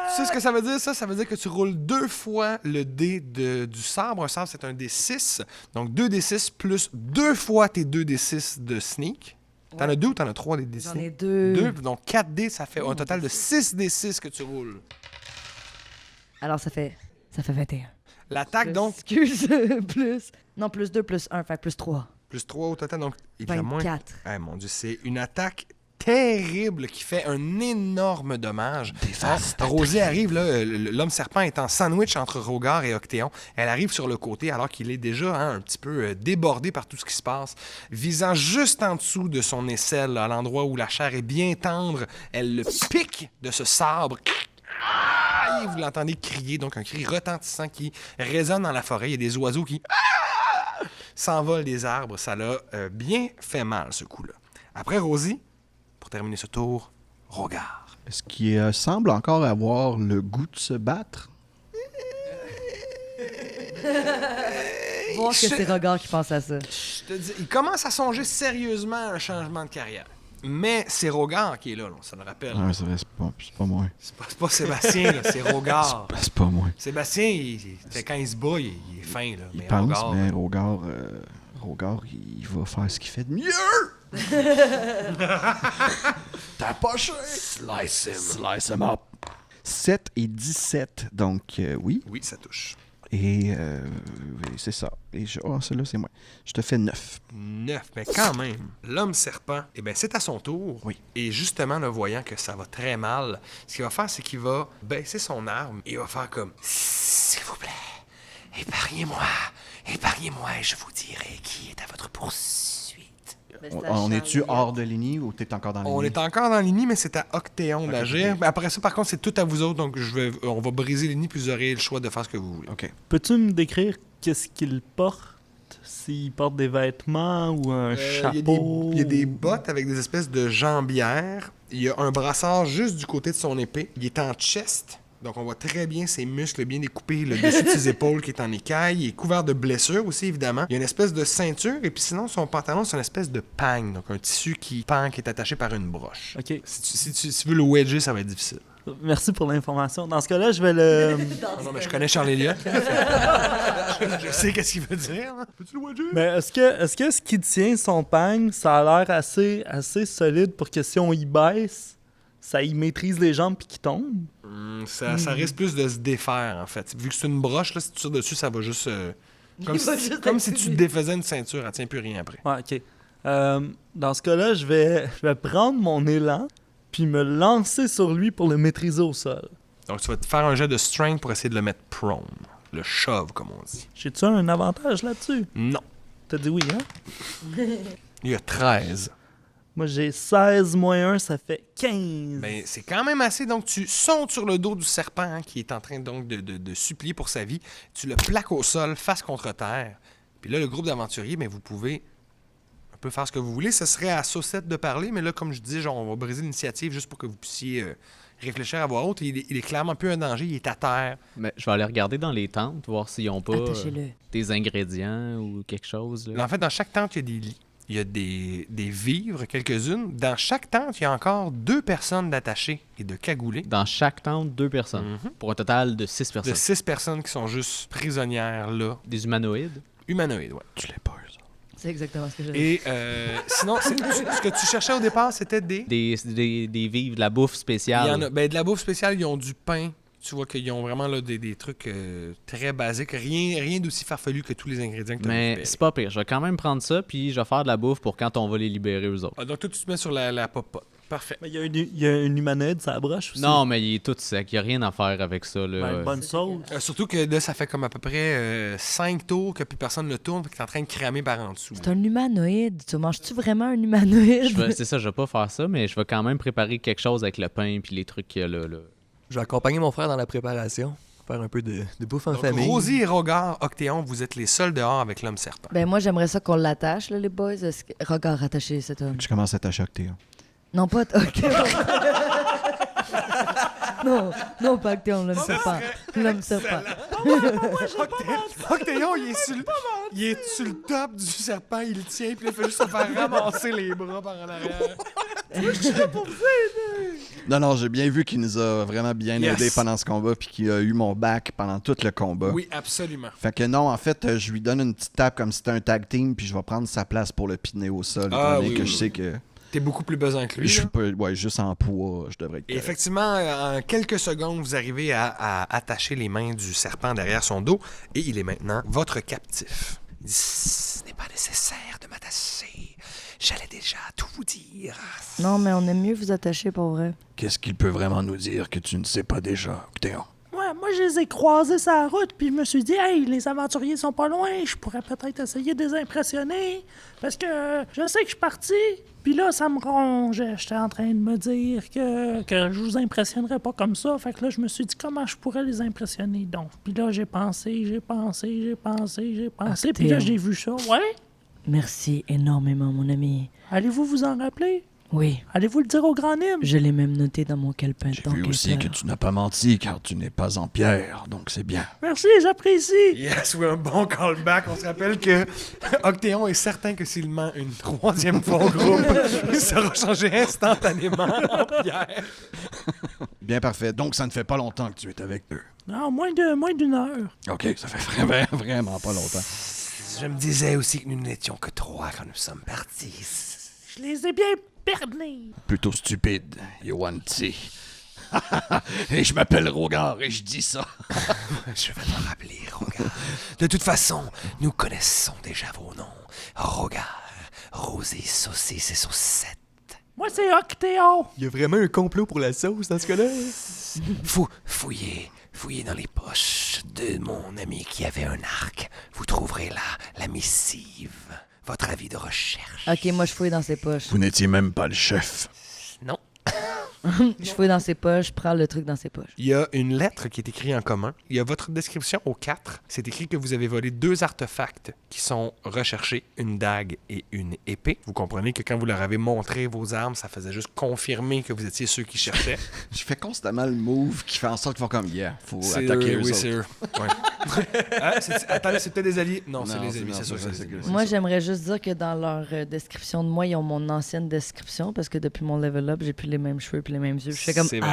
Tu sais ce que ça veut dire, ça? Ça veut dire que tu roules 2 fois le dé du sabre. Un sabre, c'est un D6. Donc, 2D6 plus 2 fois tes 2D6 de sneak. T'en as 2 ou t'en as 3 des D6? J'en ai 2. 2, donc 4D, ça fait un total de 6D6 que tu roules. Alors ça fait 21. L'attaque, donc, Excuse, plus... Non, plus 2, plus 1, fait plus 3. plus 3 au total, donc évidemment... 24. Eh mon Dieu, c'est une attaque terrible qui fait un énorme dommage. Rosie arrive, là, l'homme serpent est en sandwich entre Rogard et Octéon. Elle arrive sur le côté alors qu'il est déjà un petit peu débordé par tout ce qui se passe. Visant juste en dessous de son aisselle, à l'endroit où la chair est bien tendre, elle le pique de ce sabre. Et vous l'entendez crier, donc un cri retentissant qui résonne dans la forêt. Il y a des oiseaux qui s'envolent des arbres. Ça l'a bien fait mal, ce coup-là. Après, Rosie, pour terminer ce tour, Rogard. Est-ce qu'il semble encore avoir le goût de se battre? Voir que c'est Rogard qui pense à ça. Je te dis, il commence à songer sérieusement à un changement de carrière. Mais c'est Rogard qui est là, ça le rappelle. Ah, c'est pas moi. C'est pas Sébastien, là, c'est Rogard. C'est pas moi. Sébastien, quand il se bat, il est fin. Là, Il mais pense, Rogard, mais Rogard, il va faire ce qu'il fait de mieux! T'as pas cher! Slice him up! 7 et 17, donc oui. Oui, ça touche. Et c'est ça. Et celui-là, c'est moi. Je te fais 9. 9, mais quand même, l'homme serpent, eh bien, c'est à son tour. Oui. Et justement, le voyant que ça va très mal, ce qu'il va faire, c'est qu'il va baisser son arme et il va faire comme « S'il vous plaît, épargnez-moi et je vous dirai qui est à votre poursuite. » On est-tu hors de ligne ou t'es encore dans la ligne? On est encore dans l'ennemi, mais c'est à Octéon d'agir. ok. Après ça, par contre, c'est tout à vous autres, donc on va briser l'ennemi, puis vous aurez le choix de faire ce que vous voulez. OK. Peux-tu me décrire qu'est-ce qu'il porte? S'il porte des vêtements ou un chapeau? Il y a des bottes avec des espèces de jambières. Il y a un brassard juste du côté de son épée. Il est en chest. Donc, on voit très bien ses muscles bien découpés, le dessus de ses épaules qui est en écaille. Il est couvert de blessures aussi, évidemment. Il y a une espèce de ceinture. Et puis sinon, son pantalon, c'est une espèce de pagne. Donc, un tissu qui pend, qui est attaché par une broche. OK. Si tu veux le wedger, ça va être difficile. Merci pour l'information. Dans ce cas-là, je vais le... Non, mais je connais Charles Elliott. je sais qu'est-ce qu'il veut dire. Hein? Peux-tu le wedger? Mais est-ce que ce qui tient son pagne, ça a l'air assez solide pour que si on y baisse, ça y maîtrise les jambes puis qu'il tombe? Ça risque plus de se défaire, en fait. Vu que c'est une broche, là, si tu tires dessus, ça va juste... comme si tu défaisais une ceinture, elle tient plus rien après. Ouais, OK. Dans ce cas-là, je vais prendre mon élan puis me lancer sur lui pour le maîtriser au sol. Donc, tu vas te faire un jet de strength pour essayer de le mettre prone. Le shove, comme on dit. J'ai-tu un avantage là-dessus? Non. T'as dit oui, hein? Il y a 13. Moi, j'ai 16 moins 1, ça fait 15. Ben, c'est quand même assez. Donc, tu sautes sur le dos du serpent hein, qui est en train donc de supplier pour sa vie. Tu le plaques au sol, face contre terre. Puis là, le groupe d'aventuriers, ben, vous pouvez un peu faire ce que vous voulez. Ce serait à Saucette de parler, mais là, comme je dis, genre, on va briser l'initiative juste pour que vous puissiez réfléchir à voix haute. Il est clairement plus un danger, il est à terre. Mais je vais aller regarder dans les tentes, voir s'ils n'ont pas Attachez-le. des ingrédients ou quelque chose. Là. En fait, dans chaque tente, il y a des lits. Il y a des vivres, quelques-unes. Dans chaque tente, il y a encore 2 personnes d'attachées et de cagoulées. Dans chaque tente, 2 personnes. Pour un total de 6 personnes. De 6 personnes qui sont juste prisonnières là. Des humanoïdes. Humanoïdes, ouais. Tu l'es pas, ça. C'est exactement ce que j'ai Et sinon, ce que tu cherchais au départ, c'était des Des vivres, de la bouffe spéciale. Il y en a, ben, de la bouffe spéciale, ils ont du pain. Tu vois qu'ils ont vraiment là, des trucs très basiques. Rien d'aussi farfelu que tous les ingrédients que tu as Mais récupérés. c'est pas pire. Je vais quand même prendre ça, puis je vais faire de la bouffe pour quand on va les libérer eux autres. Ah, donc toi, tu te mets sur la popote. Parfait. Mais il y a une humanoïde, ça broche aussi. Non, mais il est tout sec. Il n'y a rien à faire avec ça. Là. Ben, bonne sauce. Surtout que là, ça fait comme à peu près 5 tours que plus personne ne tourne, que t'es en train de cramer par en dessous. C'est un humanoïde. Tu manges-tu vraiment un humanoïde? C'est ça, je vais pas faire ça, mais je vais quand même préparer quelque chose avec le pain puis les trucs qu'il y a là. Je vais accompagner mon frère dans la préparation. Faire un peu de bouffe en Donc, famille. Rosie et Rogar, Octéon, vous êtes les seuls dehors avec l'homme serpent. Ben moi, j'aimerais ça qu'on l'attache, là, les boys. Regarde, attacher cet homme. Je commence à t'attacher, Octéon. Non, pas... OK. non, pas Actéon, l'homme serpent. L'homme serpent. Octéon, il est sur le top du serpent, il le tient, puis il fait juste se faire ramasser les bras par en arrière. Non, j'ai bien vu qu'il nous a vraiment bien Yes. aidé pendant ce combat, puis qu'il a eu mon back pendant tout le combat. Oui, absolument. Fait que non, en fait, je lui donne une petite tape comme si c'était un tag team, puis je vais prendre sa place pour le piner au sol, étant donné que je sais que T'es beaucoup plus pesant que lui. je là. suis pas, ouais, juste en poids, je devrais être Et correct. effectivement, en quelques secondes, vous arrivez à attacher les mains du serpent derrière son dos et il est maintenant votre captif. Il dit, ce n'est pas nécessaire de m'attacher. J'allais déjà tout vous dire. Non, mais on aime mieux vous attacher, pour vrai. Qu'est-ce qu'il peut vraiment nous dire que tu ne sais pas déjà, Octéon? Ouais, moi, je les ai croisés sur la route, puis je me suis dit, hey, les aventuriers sont pas loin, je pourrais peut-être essayer de les impressionner, parce que je sais que je suis parti, puis là, ça me ronge. J'étais en train de me dire que je vous impressionnerais pas comme ça, fait que là, je me suis dit, comment je pourrais les impressionner, donc? Puis là, j'ai pensé, puis là, j'ai vu ça, ouais? Merci énormément, mon ami. Allez-vous vous en rappeler? Oui, Allez-vous le dire au grand Nîmes? je l'ai même noté dans mon calepin J'ai vu aussi que tu n'as pas menti, car tu n'es pas en pierre, donc c'est bien. Merci, j'apprécie! Yes, oui, un bon callback. On se rappelle que Octéon est certain que s'il ment une 3e fois au groupe, il sera changé instantanément en pierre. Bien parfait. Donc, ça ne fait pas longtemps que tu es avec eux. Non, moins d'une heure. OK, ça fait vraiment pas longtemps. Je me disais aussi que nous n'étions que 3 quand nous sommes partis. Je les ai bien perdus. Plutôt stupide, Yoanti. Et je m'appelle Rogar et je dis ça. Je vais te rappeler, Rogar. De toute façon, nous connaissons déjà vos noms. Rogar, Rosé, Saucisse et Saucette. Moi, c'est Octéon. Il y a vraiment un complot pour la sauce dans ce cas-là. Fouillez dans les poches de mon ami qui avait un arc. Vous trouverez là la missive. Votre avis de recherche. OK, moi, je fouille dans ses poches. Vous n'étiez même pas le chef. Non. Je fouille dans ses poches, je prends le truc dans ses poches. Il y a une lettre qui est écrite en commun. Il y a votre description aux 4. C'est écrit que vous avez volé 2 artefacts qui sont recherchés, une dague et une épée. Vous comprenez que quand vous leur avez montré vos armes, ça faisait juste confirmer que vous étiez ceux qui cherchaient. Je fais constamment le move qui fait en sorte qu'ils font comme yeah, faut attaquer eux oui, autres. c'est eux. Ouais. Attendez, c'est peut-être des alliés. Non, c'est Non, les ennemis, non, c'est sûr. c'est c'est ça, les ennemis. c'est Moi, ça. j'aimerais juste dire que dans leur description de moi, ils ont mon ancienne description parce que depuis mon level up, j'ai plus les mêmes cheveux puis les mêmes yeux. Je fais comme C'est vrai.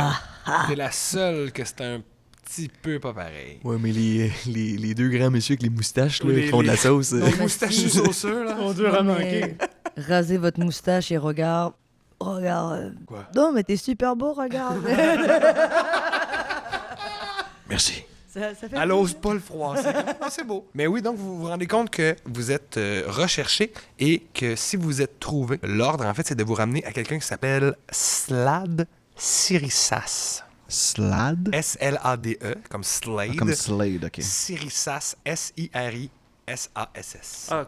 ah. T'es la seule que c'est un petit peu pas pareil. Ouais, mais les deux grands messieurs avec les moustaches, là, Les- qui font de la les- sauce. Non, Les mais moustaches si. sauceux, là. On dirait Non, manquer. mais rasez votre moustache et regarde. Regarde. Quoi? Non, mais t'es super beau, regarde. Merci. ça fait Elle ose pas le froisser. Ah, c'est beau. Mais oui, donc vous vous rendez compte que vous êtes recherché et que si vous êtes trouvé, l'ordre, en fait, c'est de vous ramener à quelqu'un qui s'appelle Slade Sirissas. Slade? S-L-A-D-E, comme Slade. Comme Slade, ok. Sirissas, S-I-R-I-S-A-S-S. Ah,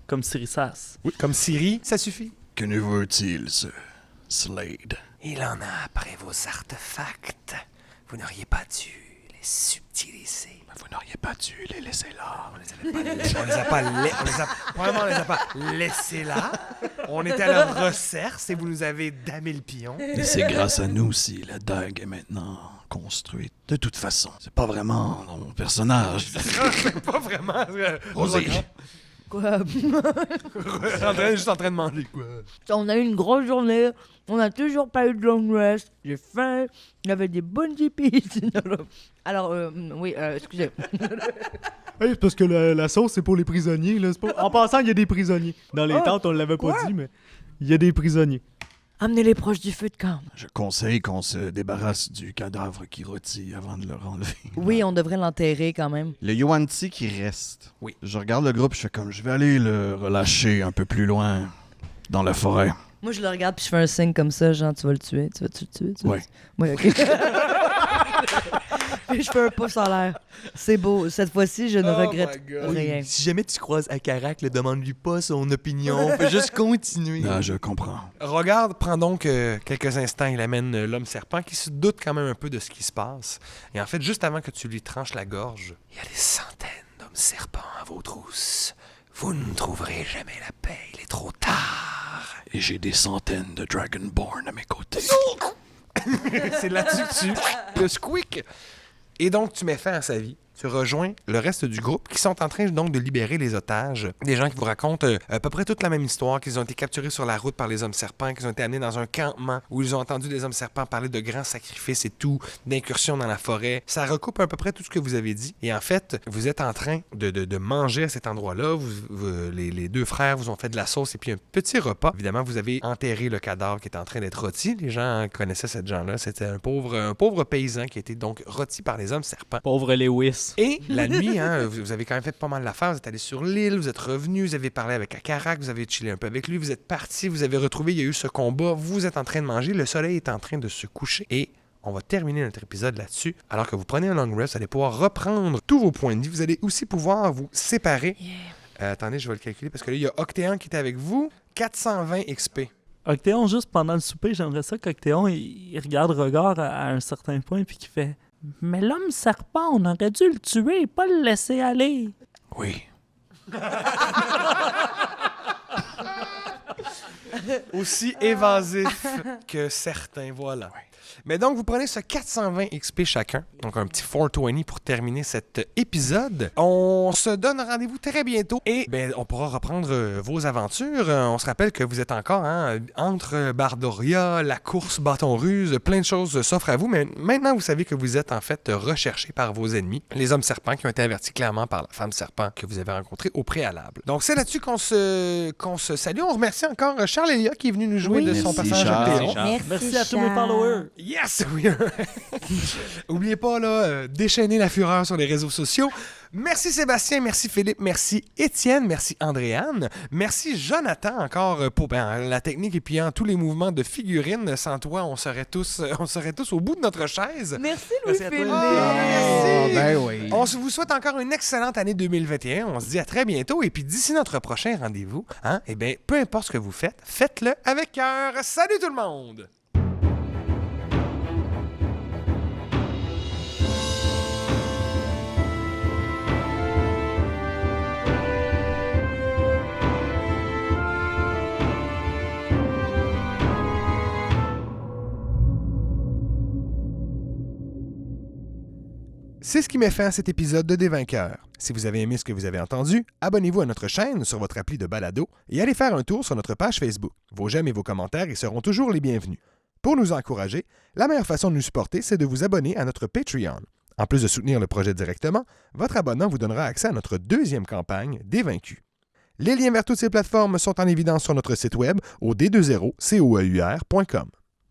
comme Sirissas. Oui, comme Siri, ça suffit. Que ne veut-il, ce Slade? Il en a après vos artefacts. Vous n'auriez pas dû les subtiliser. Vous n'auriez pas dû les laisser là. On les a pas laissés là. On était à leur recherche et vous nous avez damé le pion. Et c'est grâce à nous si la dague est maintenant construite. De toute façon, c'est pas vraiment mon personnage. C'est pas vraiment. Rosie. Quoi? Juste en train de manger, quoi. On a eu une grosse journée. On a toujours pas eu de long rest. J'ai faim. Il y avait des bonnes épis. Alors, oui, excusez. Hey, c'est parce que la sauce, c'est pour les prisonniers. Là. C'est pas... En passant, il y a des prisonniers. Dans les tentes, on l'avait pas dit, mais il y a des prisonniers. Amenez les proches du feu de camp. Je conseille qu'on se débarrasse du cadavre qui rôtit avant de le enlever. Oui, on devrait l'enterrer quand même. Le Yuan-Ti qui reste. Oui. Je regarde le groupe, je fais comme, je vais aller le relâcher un peu plus loin, dans la forêt. Moi, je le regarde puis je fais un signe comme ça, genre, tu vas le tuer, tu vas-tu le tuer? Tu vas Ouais. Oui, OK. Puis je fais un pouce en l'air. C'est beau. Cette fois-ci, je ne regrette my God. rien. Si jamais tu croises Akarak, demande-lui pas son opinion. Fais juste continuer. Ah, je comprends. Regarde, prends donc quelques instants. Il amène l'homme serpent qui se doute quand même un peu de ce qui se passe. Et en fait, juste avant que tu lui tranches la gorge, il y a des centaines d'hommes serpents à vos trousses. Vous ne trouverez jamais la paix. Il est trop tard. Et j'ai des centaines de Dragonborn à mes côtés. C'est là-dessus que tu le squeak. Et donc, tu mets fin à sa vie. Tu rejoins le reste du groupe qui sont en train donc de libérer les otages. Des gens qui vous racontent à peu près toute la même histoire, qu'ils ont été capturés sur la route par les hommes serpents, qu'ils ont été amenés dans un campement où ils ont entendu des hommes serpents parler de grands sacrifices et tout, d'incursions dans la forêt. Ça recoupe à peu près tout ce que vous avez dit. Et en fait, vous êtes en train de manger à cet endroit-là. Les deux frères vous ont fait de la sauce et puis un petit repas. Évidemment, vous avez enterré le cadavre qui est en train d'être rôti. Les gens connaissaient cette gens-là. C'était un pauvre paysan qui a été donc rôti par les hommes serpents. Pauvre Lewis. Et la nuit, vous avez quand même fait pas mal d'affaires. Vous êtes allé sur l'île, vous êtes revenu, vous avez parlé avec Akarak, vous avez chillé un peu avec lui, vous êtes parti, vous avez retrouvé, il y a eu ce combat, vous êtes en train de manger, le soleil est en train de se coucher et on va terminer notre épisode là-dessus. Alors que vous prenez un long rest, vous allez pouvoir reprendre tous vos points de vie. Vous allez aussi pouvoir vous séparer. Attendez, je vais le calculer parce que là, il y a Octéan qui est avec vous. 420 XP. Octéon, juste pendant le souper, j'aimerais ça qu'Octéon, il regarde Regard à un certain point puis qu'il fait « Mais l'homme serpent, on aurait dû le tuer et pas le laisser aller. Oui. Aussi évasif que certains, voilà. Mais donc, vous prenez ce 420 XP chacun, donc un petit 420 pour terminer cet épisode. On se donne rendez-vous très bientôt et on pourra reprendre vos aventures. On se rappelle que vous êtes encore entre Bardoria, la course bâton-ruse, plein de choses s'offrent à vous, mais maintenant, vous savez que vous êtes en fait recherchés par vos ennemis, les hommes serpents qui ont été avertis clairement par la femme serpent que vous avez rencontrée au préalable. Donc, c'est là-dessus qu'on se salue. On remercie encore Charles Elia qui est venu nous jouer de son Merci, personnage Charles. Octéon. Merci à tous mes followers. Yes! Oui. Oubliez pas, là, déchaîner la fureur sur les réseaux sociaux. Merci Sébastien, merci Philippe, merci Étienne, merci Andréane, merci Jonathan encore pour la technique et puis tous les mouvements de figurines. Sans toi, on serait tous au bout de notre chaise. Merci, Merci à Louis-Philippe. toi. Merci. ben oui. On vous souhaite encore une excellente année 2021. On se dit à très bientôt. Et puis d'ici notre prochain rendez-vous, peu importe ce que vous faites, faites-le avec cœur. Salut tout le monde! C'est ce qui met fin à cet épisode de Des Vainqueurs. Si vous avez aimé ce que vous avez entendu, abonnez-vous à notre chaîne sur votre appli de balado et allez faire un tour sur notre page Facebook. Vos j'aime et vos commentaires y seront toujours les bienvenus. Pour nous encourager, la meilleure façon de nous supporter, c'est de vous abonner à notre Patreon. En plus de soutenir le projet directement, votre abonnement vous donnera accès à notre deuxième campagne, Des Vaincus. Les liens vers toutes ces plateformes sont en évidence sur notre site web au d20coeur.com.